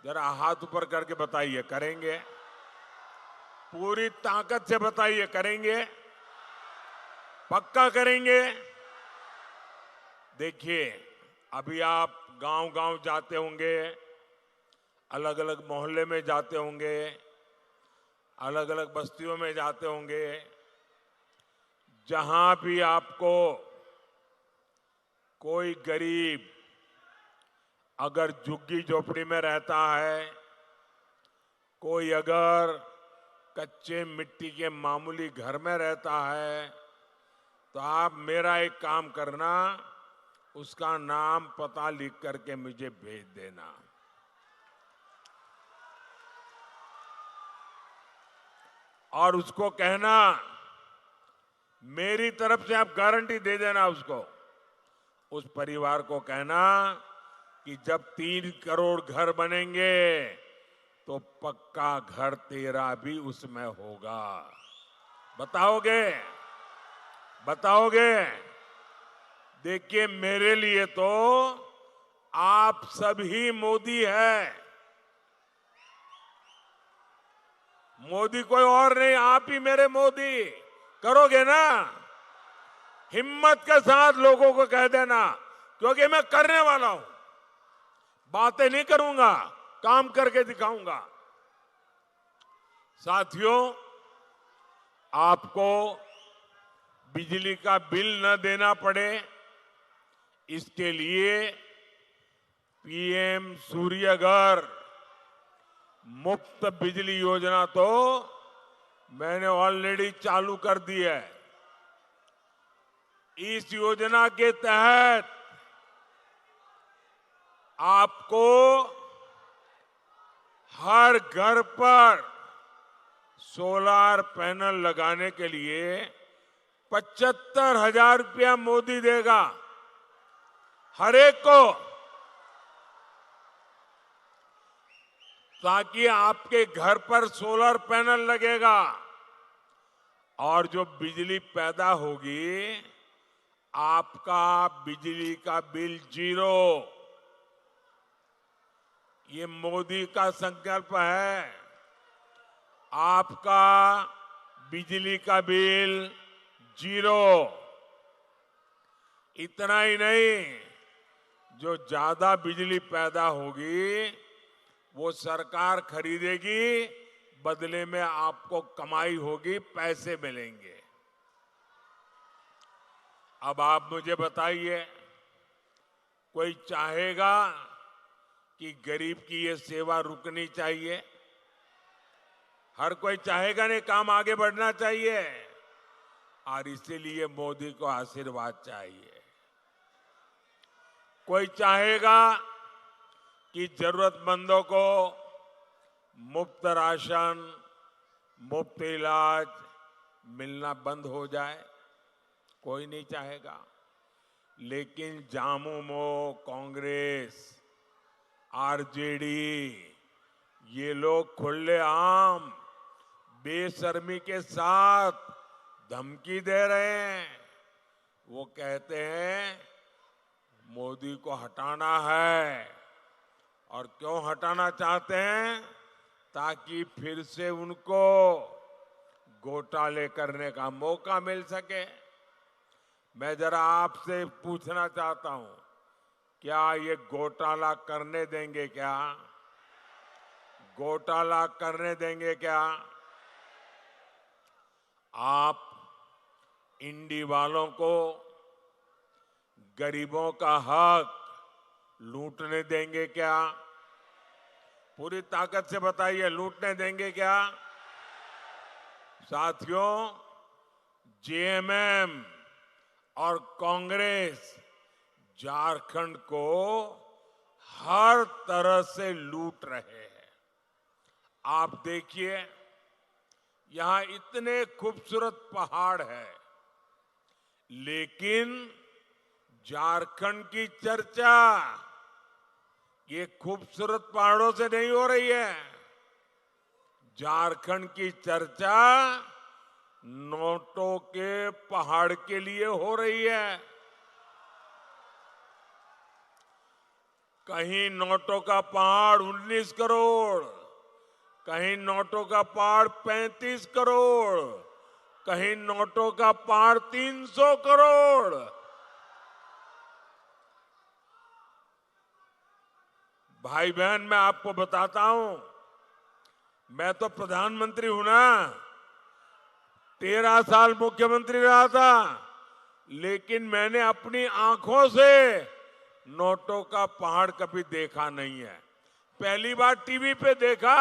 जरा हाथ ऊपर करके बताइए, करेंगे? पूरी ताकत से बताइए, करेंगे? पक्का करेंगे? देखिए, अभी आप गांव-गांव जाते होंगे, अलग अलग मोहल्ले में जाते होंगे, अलग अलग बस्तियों में जाते होंगे। जहां भी आपको कोई गरीब अगर झुग्गी झोपड़ी में रहता है, कोई अगर कच्चे मिट्टी के मामूली घर में रहता है, तो आप मेरा एक काम करना, उसका नाम पता लिख करके मुझे भेज देना। और उसको कहना, मेरी तरफ से आप गारंटी दे देना उसको, उस परिवार को कहना कि जब 3 करोड़ घर बनेंगे तो पक्का घर तेरा भी उसमें होगा। बताओगे? बताओगे? देखिए, मेरे लिए तो आप सभी मोदी है। मोदी कोई और नहीं, आप ही मेरे मोदी। करोगे ना? हिम्मत के साथ लोगों को कह देना, क्योंकि मैं करने वाला हूं। बातें नहीं करूंगा, काम करके दिखाऊंगा। साथियों, आपको बिजली का बिल न देना पड़े, इसके लिए पीएम सूर्यघर मुफ्त बिजली योजना तो मैंने ऑलरेडी चालू कर दी है। इस योजना के तहत आपको हर घर पर सोलार पैनल लगाने के लिए 75,000 रुपया मोदी देगा हर एक को, ताकि आपके घर पर सोलर पैनल लगेगा और जो बिजली पैदा होगी, आपका बिजली का बिल 0। ये मोदी का संकल्प है। आपका बिजली का बिल 0। इतना ही नहीं, जो ज्यादा बिजली पैदा होगी वो सरकार खरीदेगी, बदले में आपको कमाई होगी, पैसे मिलेंगे। अब आप मुझे बताइए, कोई चाहेगा कि गरीब की ये सेवा रुकनी चाहिए? हर कोई चाहेगा नहीं, काम आगे बढ़ना चाहिए, और इसीलिए मोदी को आशीर्वाद चाहिए। कोई चाहेगा कि जरूरतमंदों को मुफ्त राशन, मुफ्त इलाज मिलना बंद हो जाए? कोई नहीं चाहेगा। लेकिन झामुमो, कांग्रेस, आरजेडी, ये लोग खुलेआम बेशर्मी के साथ धमकी दे रहे हैं। वो कहते हैं मोदी को हटाना है। और क्यों हटाना चाहते हैं? ताकि फिर से उनको घोटाले करने का मौका मिल सके। मैं जरा आपसे पूछना चाहता हूं, क्या ये घोटाला करने देंगे? क्या घोटाला करने देंगे? क्या आप इंडी वालों को गरीबों का हक लूटने देंगे? क्या पूरी ताकत से बताइए, लूटने देंगे क्या? साथियों, जेएमएम और कांग्रेस झारखंड को हर तरह से लूट रहे हैं। आप देखिए, यहां इतने खूबसूरत पहाड़ है, लेकिन झारखंड की चर्चा ये खूबसूरत पहाड़ों से नहीं हो रही है। झारखंड की चर्चा नोटों के पहाड़ के लिए हो रही है। कहीं नोटों का पहाड़ 19 करोड़, कहीं नोटों का पहाड़ 35 करोड़, कहीं नोटों का पहाड़ 300 करोड़। भाई बहन, मैं आपको बताता हूं, मैं तो प्रधानमंत्री हूं ना, 13 साल मुख्यमंत्री रहा था, लेकिन मैंने अपनी आंखों से नोटों का पहाड़ कभी देखा नहीं है। पहली बार टीवी पे देखा।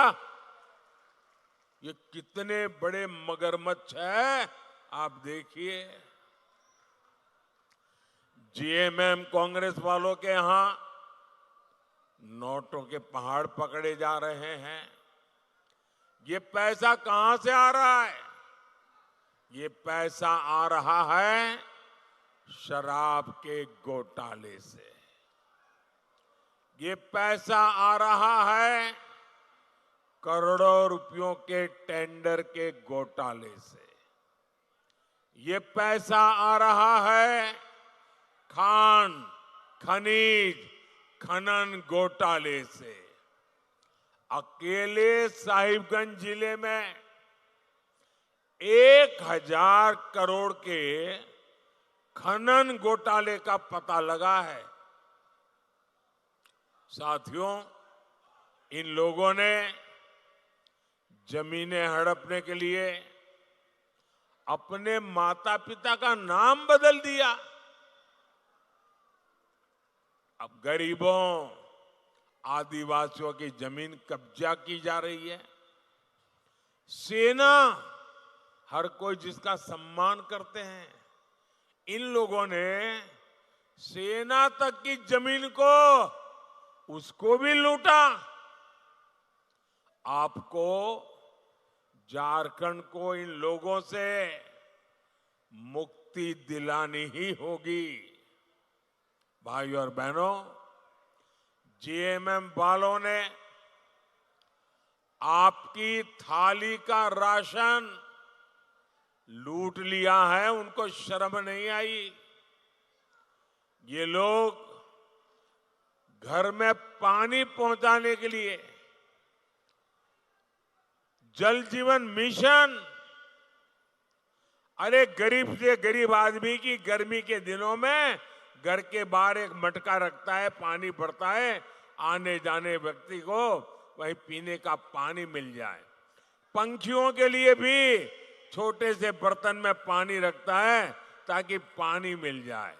ये कितने बड़े मगरमच्छ है, आप देखिए। जीएमएम कांग्रेस वालों के यहां नोटों के पहाड़ पकड़े जा रहे हैं। ये पैसा कहां से आ रहा है? ये पैसा आ रहा है शराब के घोटाले से। ये पैसा आ रहा है करोड़ों रुपयों के टेंडर के घोटाले से। ये पैसा आ रहा है खान, खनिज, खनन घोटाले से। अकेले साहिबगंज जिले में 1000 करोड़ के खनन घोटाले का पता लगा है। साथियों, इन लोगों ने जमीनें हड़पने के लिए अपने माता पिता का नाम बदल दिया। अब गरीबों, आदिवासियों की जमीन कब्जा की जा रही है। सेना, हर कोई जिसका सम्मान करते हैं, इन लोगों ने सेना तक की जमीन को, उसको भी लूटा। आपको झारखंड को इन लोगों से मुक्ति दिलानी ही होगी। भाइयों और बहनों, जीएमएम वालों ने आपकी थाली का राशन लूट लिया है, उनको शर्म नहीं आई। ये लोग घर में पानी पहुंचाने के लिए जल जीवन मिशन, अरे गरीब से गरीब आदमी की गर्मी के दिनों में घर के बाहर एक मटका रखता है, पानी भरता है, आने जाने व्यक्ति को वही पीने का पानी मिल जाए। पंछियों के लिए भी छोटे से बर्तन में पानी रखता है ताकि पानी मिल जाए।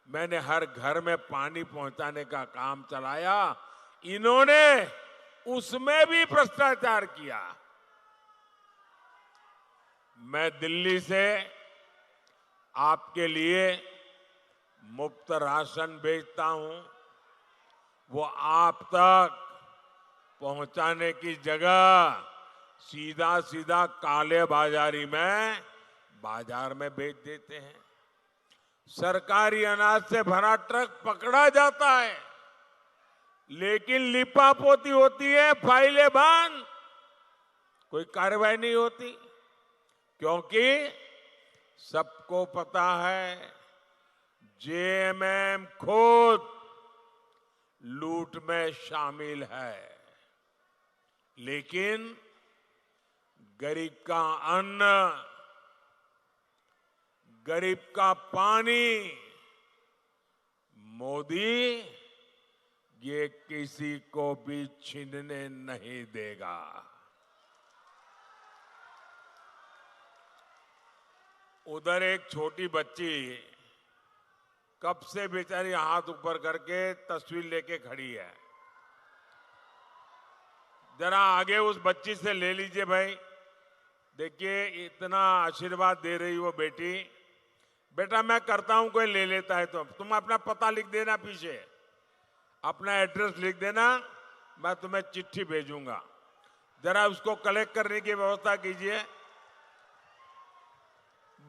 मैंने हर घर में पानी पहुंचाने का काम चलाया। इन्होंने उसमें भी भ्रष्टाचार किया। मैं दिल्ली से आपके लिए मुफ्त राशन भेजता हूं, वो आप तक पहुंचाने की जगह सीधा सीधा काले बाजारी में बाजार में बेच देते हैं। सरकारी अनाज से भरा ट्रक पकड़ा जाता है, लेकिन लिपापोती होती है, फाइलें बंद, कोई कार्रवाई नहीं होती, क्योंकि सबको पता है जेएमएम खुद लूट में शामिल है। लेकिन गरीब का अन्न, गरीब का पानी मोदी ये किसी को भी छीनने नहीं देगा। उधर एक छोटी बच्ची कब से बेचारी हाथ ऊपर करके तस्वीर लेके खड़ी है। जरा आगे उस बच्ची से ले लीजिए भाई। देखिए इतना आशीर्वाद दे रही वो बेटी। बेटा मैं करता हूं, कोई ले लेता है तो तुम अपना पता लिख देना पीछे। अपना एड्रेस लिख देना, मैं तुम्हें चिट्ठी भेजूंगा। जरा उसको कलेक्ट करने की व्यवस्था कीजिए।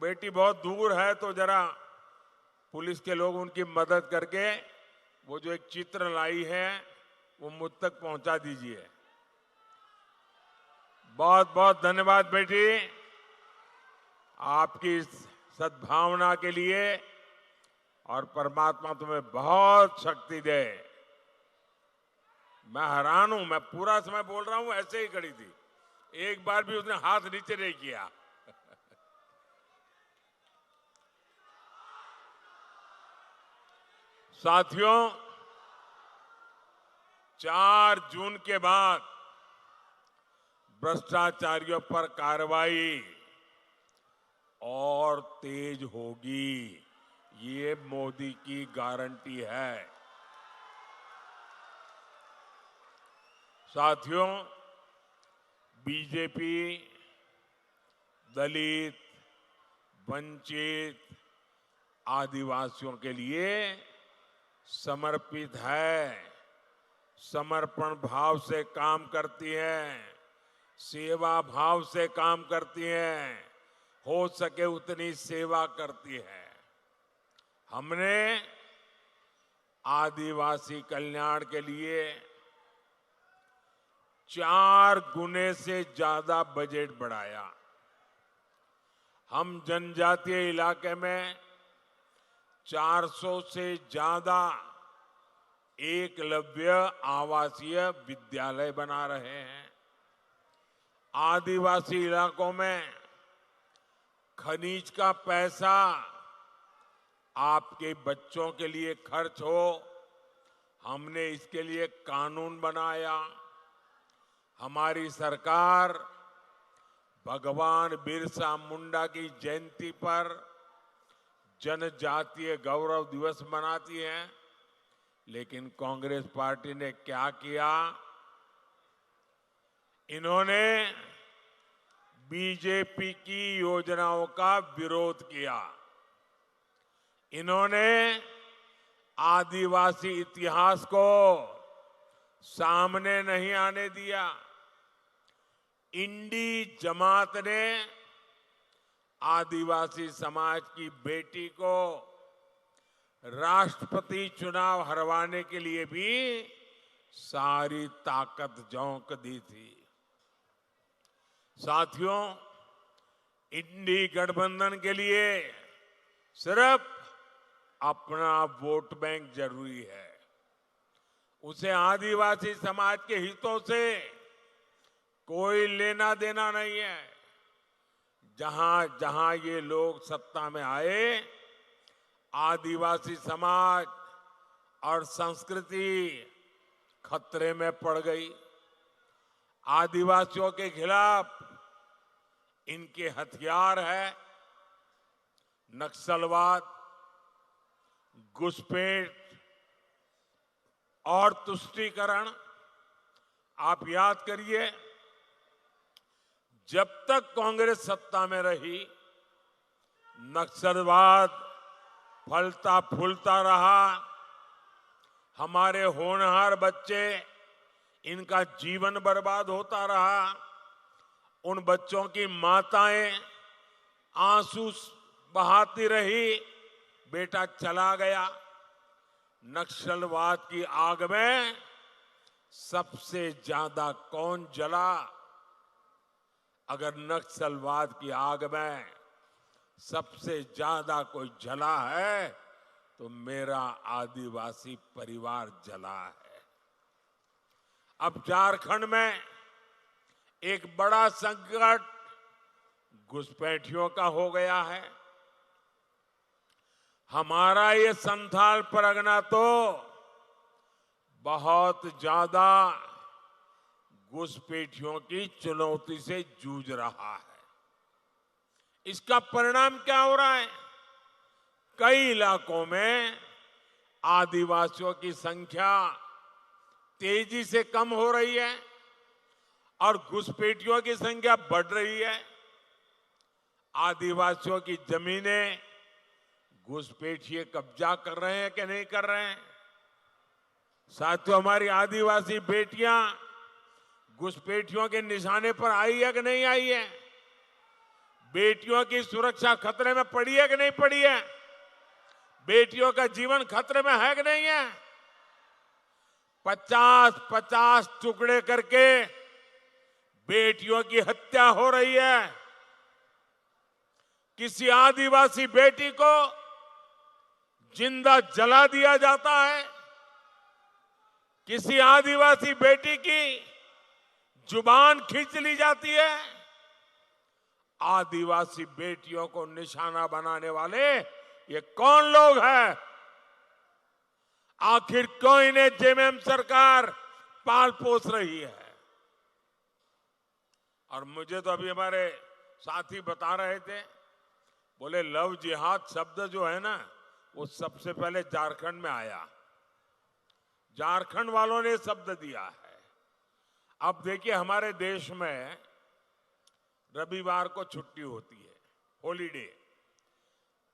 बेटी बहुत दूर है तो जरा पुलिस के लोग उनकी मदद करके वो जो एक चित्र लाई है वो मुझ तक पहुंचा दीजिए। बहुत बहुत धन्यवाद बेटी, आपकी इस सद्भावना के लिए, और परमात्मा तुम्हें बहुत शक्ति दे। मैं हैरान हूं, मैं पूरा समय बोल रहा हूं, ऐसे ही खड़ी थी, एक बार भी उसने हाथ नीचे नहीं किया। साथियों, 4 जून के बाद भ्रष्टाचारियों पर कार्रवाई और तेज होगी, ये मोदी की गारंटी है। साथियों, बीजेपी दलित, वंचित, आदिवासियों के लिए समर्पित है, समर्पण भाव से काम करती है, सेवा भाव से काम करती है, हो सके उतनी सेवा करती है। हमने आदिवासी कल्याण के लिए 4 गुने से ज्यादा बजट बढ़ाया। हम जनजातीय इलाके में 400 से ज्यादा एकलव्य आवासीय विद्यालय बना रहे हैं। आदिवासी इलाकों में खनिज का पैसा आपके बच्चों के लिए खर्च हो, हमने इसके लिए कानून बनाया। हमारी सरकार भगवान बिरसा मुंडा की जयंती पर जनजातीय गौरव दिवस मनाती है, लेकिन कांग्रेस पार्टी ने क्या किया? इन्होंने बीजेपी की योजनाओं का विरोध किया। इन्होंने आदिवासी इतिहास को सामने नहीं आने दिया। इंडी जमात ने आदिवासी समाज की बेटी को राष्ट्रपति चुनाव हरवाने के लिए भी सारी ताकत झोंक दी थी। साथियों, इंडी गठबंधन के लिए सिर्फ अपना वोट बैंक जरूरी है, उसे आदिवासी समाज के हितों से कोई लेना देना नहीं है। जहां जहां ये लोग सत्ता में आए, आदिवासी समाज और संस्कृति खतरे में पड़ गई। आदिवासियों के खिलाफ इनके हथियार है नक्सलवाद, घुसपैठ और तुष्टीकरण। आप याद करिए, जब तक कांग्रेस सत्ता में रही, नक्सलवाद फलता फूलता रहा। हमारे होनहार बच्चे, इनका जीवन बर्बाद होता रहा। उन बच्चों की माताएं आंसू बहाती रही, बेटा चला गया। नक्सलवाद की आग में सबसे ज्यादा कौन जला? अगर नक्सलवाद की आग में सबसे ज्यादा कोई जला है तो मेरा आदिवासी परिवार जला है। अब झारखंड में एक बड़ा संकट घुसपैठियों का हो गया है। हमारा ये संथाल परगना तो बहुत ज्यादा घुसपैठियों की चुनौती से जूझ रहा है। इसका परिणाम क्या हो रहा है? कई इलाकों में आदिवासियों की संख्या तेजी से कम हो रही है और घुसपैठियों की संख्या बढ़ रही है। आदिवासियों की जमीनें घुसपैठिए कब्जा कर रहे हैं कि नहीं कर रहे हैं? साथियों, हमारी आदिवासी बेटियां घुसपैठियों के निशाने पर आई है कि नहीं आई है? बेटियों की सुरक्षा खतरे में पड़ी है कि नहीं पड़ी है? बेटियों का जीवन खतरे में है कि नहीं है? 50-50 टुकड़े करके बेटियों की हत्या हो रही है। किसी आदिवासी बेटी को जिंदा जला दिया जाता है। किसी आदिवासी बेटी की जुबान खींच ली जाती है। आदिवासी बेटियों को निशाना बनाने वाले ये कौन लोग हैं? आखिर क्यों इन्हें जेएमएम सरकार पाल पोस रही है? और मुझे तो अभी हमारे साथी बता रहे थे, बोले लव जिहाद शब्द जो है ना, वो सबसे पहले झारखंड में आया। झारखंड वालों ने शब्द दिया है। अब देखिए, हमारे देश में रविवार को छुट्टी होती है, हॉलीडे।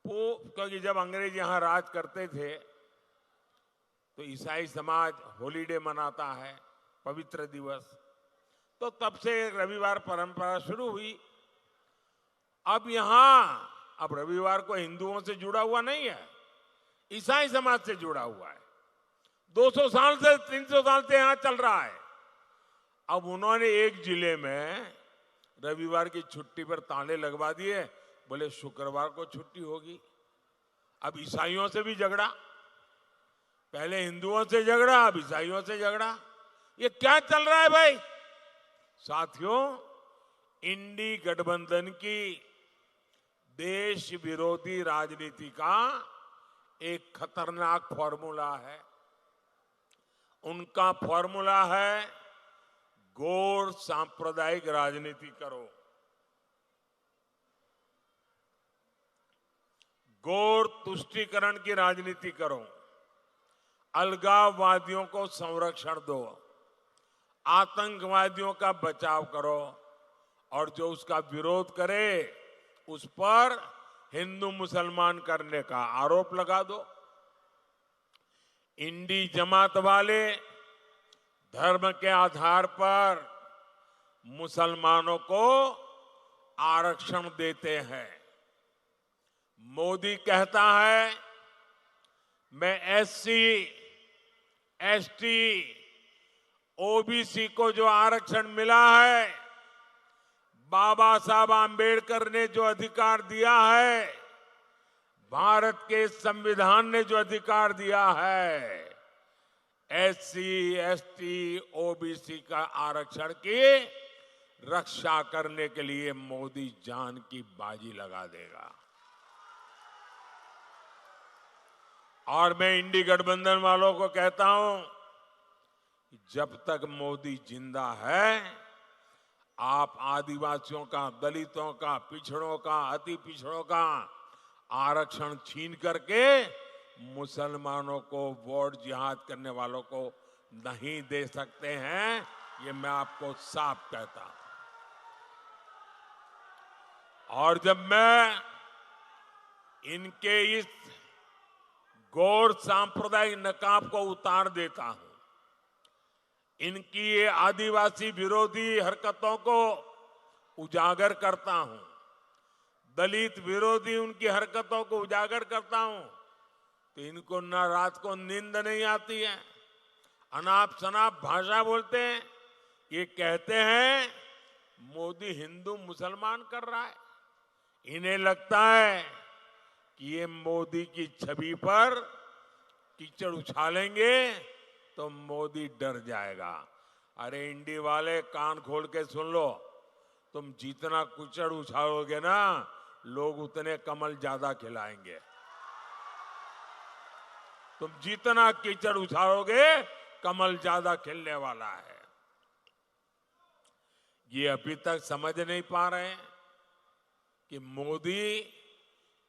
क्योंकि जब अंग्रेज यहां राज करते थे तो ईसाई समाज हॉलीडे मनाता है, पवित्र दिवस। तो तब से रविवार परंपरा शुरू हुई। अब रविवार को हिंदुओं से जुड़ा हुआ नहीं है, ईसाई समाज से जुड़ा हुआ है। 200 साल से 300 साल से यहां चल रहा है। अब उन्होंने एक जिले में रविवार की छुट्टी पर ताले लगवा दिए, बोले शुक्रवार को छुट्टी होगी। अब ईसाइयों से भी झगड़ा, पहले हिंदुओं से झगड़ा, अब ईसाइयों से झगड़ा। ये क्या चल रहा है भाई? साथियों, इंडी गठबंधन की देश विरोधी राजनीति का एक खतरनाक फॉर्मूला है। उनका फॉर्मूला है गौर सांप्रदायिक राजनीति करो, गौर तुष्टीकरण की राजनीति करो, अलगाववादियों को संरक्षण दो, आतंकवादियों का बचाव करो, और जो उसका विरोध करे उस पर हिंदू मुसलमान करने का आरोप लगा दो। इंडी जमात वाले धर्म के आधार पर मुसलमानों को आरक्षण देते हैं। मोदी कहता है मैं एससी, एसटी, ओबीसी को जो आरक्षण मिला है, बाबा साहब आंबेडकर ने जो अधिकार दिया है, भारत के संविधान ने जो अधिकार दिया है, एससी, एसटी, ओबीसी का आरक्षण की रक्षा करने के लिए मोदी जान की बाजी लगा देगा। और मैं इंडी गठबंधन वालों को कहता हूं, जब तक मोदी जिंदा है, आप आदिवासियों का, दलितों का, पिछड़ों का, अति पिछड़ों का आरक्षण छीन करके मुसलमानों को वोट जिहाद करने वालों को नहीं दे सकते हैं। ये मैं आपको साफ कहता हूं। और जब मैं इनके इस गौर सांप्रदायिक नकाब को उतार देता हूं, इनकी ये आदिवासी विरोधी हरकतों को उजागर करता हूं, दलित विरोधी उनकी हरकतों को उजागर करता हूं, तो इनको ना रात को नींद नहीं आती है, अनाप शनाप भाषा बोलते हैं। ये कहते हैं मोदी हिंदू मुसलमान कर रहा है। इन्हें लगता है कि ये मोदी की छवि पर कीचड़ उछालेंगे तो मोदी डर जाएगा। अरे इंडी वाले, कान खोल के सुन लो, तुम जितना कीचड़ उछालोगे ना, लोग उतने कमल ज्यादा खिलाएंगे। तुम जितना कीचड़ उछालोगे, कमल ज्यादा खिलने वाला है। ये अभी तक समझ नहीं पा रहे हैं कि मोदी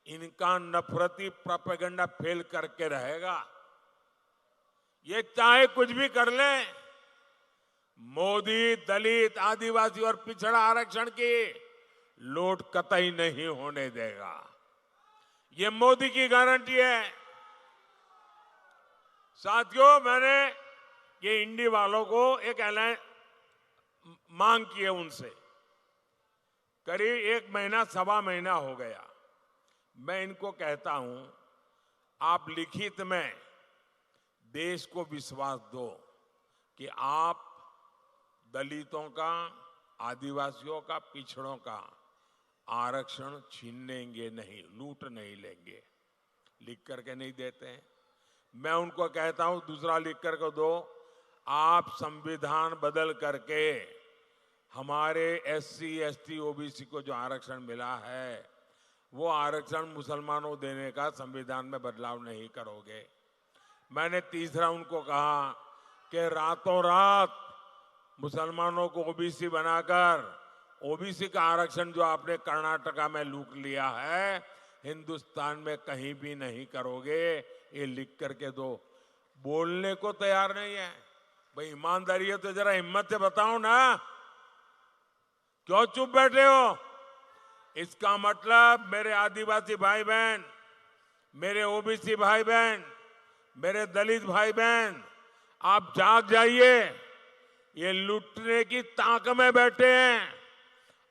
इनका नफरती प्रोपेगेंडा फेल करके रहेगा। ये चाहे कुछ भी कर ले, मोदी दलित, आदिवासी और पिछड़ा आरक्षण की लूट कतई नहीं होने देगा। ये मोदी की गारंटी है। साथियों, मैंने ये इंडी वालों को एक मांग की है उनसे। करीब 1 महीना, सवा महीना हो गया। मैं इनको कहता हूं, आप लिखित में देश को विश्वास दो कि आप दलितों का, आदिवासियों का, पिछड़ों का आरक्षण छीनेंगे नहीं, लूट नहीं लेंगे। लिख करके नहीं देते हैं। मैं उनको कहता हूं, दूसरा लिख करके दो, आप संविधान बदल करके हमारे SC, ST, OBC को जो आरक्षण मिला है वो आरक्षण मुसलमानों देने का संविधान में बदलाव नहीं करोगे। मैंने तीसरा उनको कहा कि रातों रात मुसलमानों को OBC बनाकर OBC का आरक्षण जो आपने कर्नाटका में लूट लिया है, हिंदुस्तान में कहीं भी नहीं करोगे। ये लिख करके दो। बोलने को तैयार नहीं है। भाई ईमानदारी है तो जरा हिम्मत से बताओ ना, क्यों चुप बैठे हो? इसका मतलब मेरे आदिवासी भाई बहन, मेरे OBC भाई बहन, मेरे दलित भाई बहन, आप जाग जाइए। ये लूटने की ताक में बैठे हैं।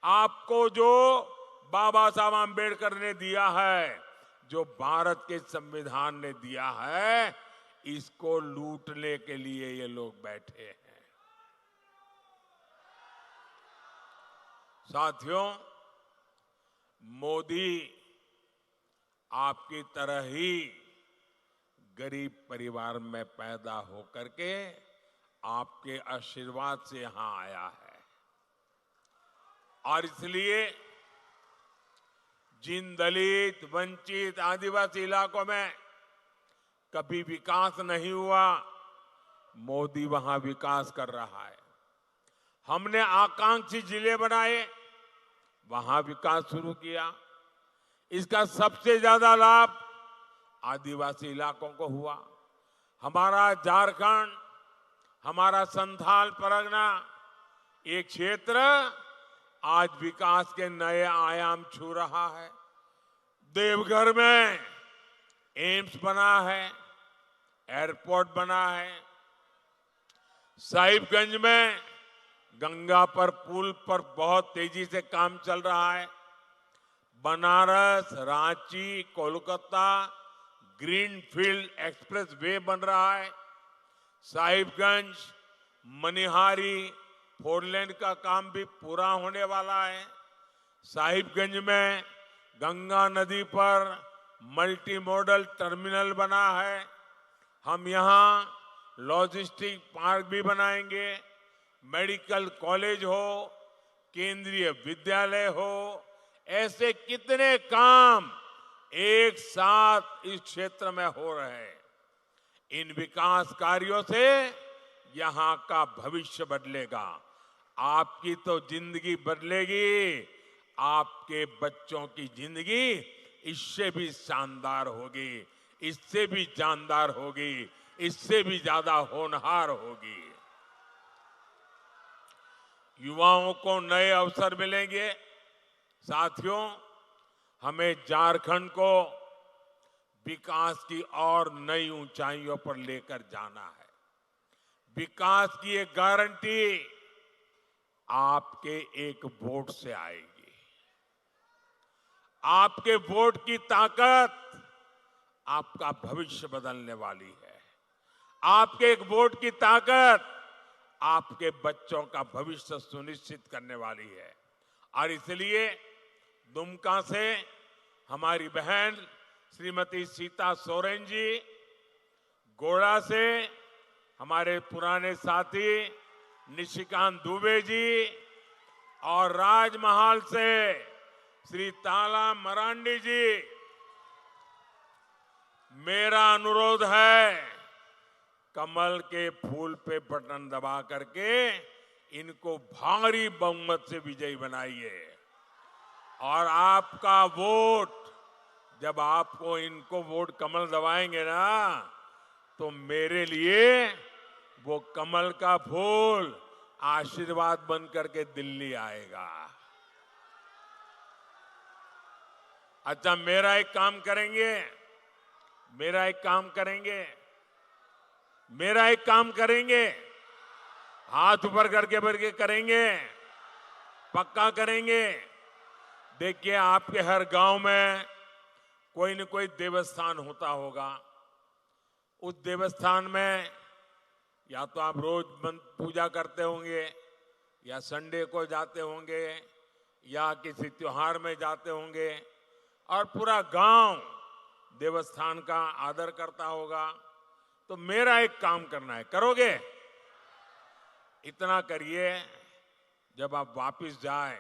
आपको जो बाबा साहब आंबेडकर ने दिया है, जो भारत के संविधान ने दिया है, इसको लूटने के लिए ये लोग बैठे हैं। साथियों, मोदी आपकी तरह ही गरीब परिवार में पैदा होकर के आपके आशीर्वाद से यहां आया है, और इसलिए जिन दलित, वंचित, आदिवासी इलाकों में कभी विकास नहीं हुआ, मोदी वहां विकास कर रहा है। हमने आकांक्षी जिले बनाए, वहां विकास शुरू किया। इसका सबसे ज्यादा लाभ आदिवासी इलाकों को हुआ। हमारा झारखंड, हमारा संथाल परगना, ये क्षेत्र आज विकास के नए आयाम छू रहा है। देवघर में एम्स बना है, एयरपोर्ट बना है। साहिबगंज में गंगा पर पुल पर बहुत तेजी से काम चल रहा है। Banaras, Ranchi, Kolkata greenfield express way बन रहा है। साहिबगंज, मनिहारी 4 लेन का काम भी पूरा होने वाला है। साहिबगंज में गंगा नदी पर मल्टी मॉडल टर्मिनल बना है। हम यहां लॉजिस्टिक पार्क भी बनाएंगे। मेडिकल कॉलेज हो, केंद्रीय विद्यालय हो, ऐसे कितने काम एक साथ इस क्षेत्र में हो रहे हैं। इन विकास कार्यों से यहां का भविष्य बदलेगा। आपकी तो जिंदगी बदलेगी, आपके बच्चों की जिंदगी इससे भी शानदार होगी, इससे भी जानदार होगी, इससे भी ज्यादा होनहार होगी। युवाओं को नए अवसर मिलेंगे। साथियों, हमें झारखंड को विकास की और नई ऊंचाइयों पर लेकर जाना है। विकास की एक गारंटी आपके एक वोट से आएगी। आपके वोट की ताकत आपका भविष्य बदलने वाली है। आपके एक वोट की ताकत आपके बच्चों का भविष्य सुनिश्चित करने वाली है। और इसलिए दुमका से हमारी बहन श्रीमती सीता सोरेन जी, गोड़ा से हमारे पुराने साथी निशिकांत दुबे जी, और राजमहल से श्री ताला मरांडी जी, मेरा अनुरोध है, कमल के फूल पे बटन दबा करके इनको भारी बहुमत से विजयी बनाइए। और आपका वोट, जब आपको इनको वोट कमल दबाएंगे ना, तो मेरे लिए वो कमल का फूल आशीर्वाद बन करके दिल्ली आएगा। अच्छा, मेरा एक काम करेंगे, मेरा एक काम करेंगे, हाथ ऊपर करके बढ़ के करेंगे, पक्का करेंगे। देखिए, आपके हर गांव में कोई न कोई देवस्थान होता होगा। उस देवस्थान में या तो आप रोज पूजा करते होंगे, या संडे को जाते होंगे, या किसी त्योहार में जाते होंगे, और पूरा गांव देवस्थान का आदर करता होगा। तो मेरा एक काम करना है, करोगे? इतना करिए, जब आप वापस जाएं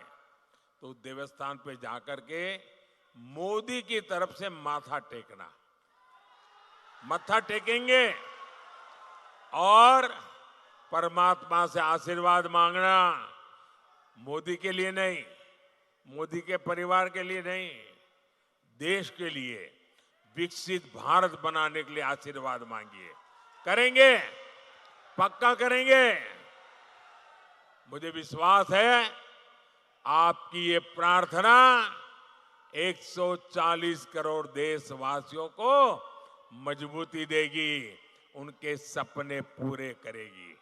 तो देवस्थान पे जाकर के मोदी की तरफ से माथा टेकना, मत्था टेकेंगे और परमात्मा से आशीर्वाद मांगना। मोदी के लिए नहीं, मोदी के परिवार के लिए नहीं, देश के लिए, विकसित भारत बनाने के लिए आशीर्वाद मांगिए। करेंगे? पक्का करेंगे। मुझे विश्वास है आपकी ये प्रार्थना 140 करोड़ देशवासियों को मजबूती देगी, उनके सपने पूरे करेगी।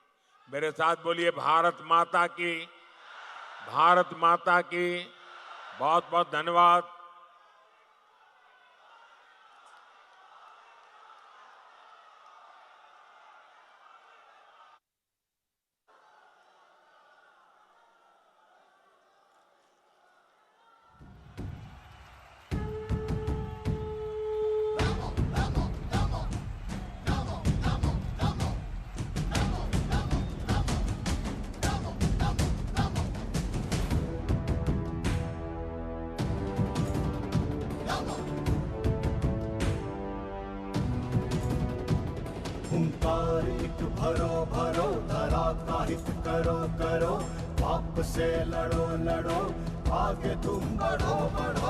मेरे साथ बोलिए, भारत माता की, भारत माता की। बहुत बहुत धन्यवाद। हुंकार एक भरो भरो, धरा का हित करो करो, पाप से लड़ो लड़ो, आगे तुम बढ़ो बढ़ो।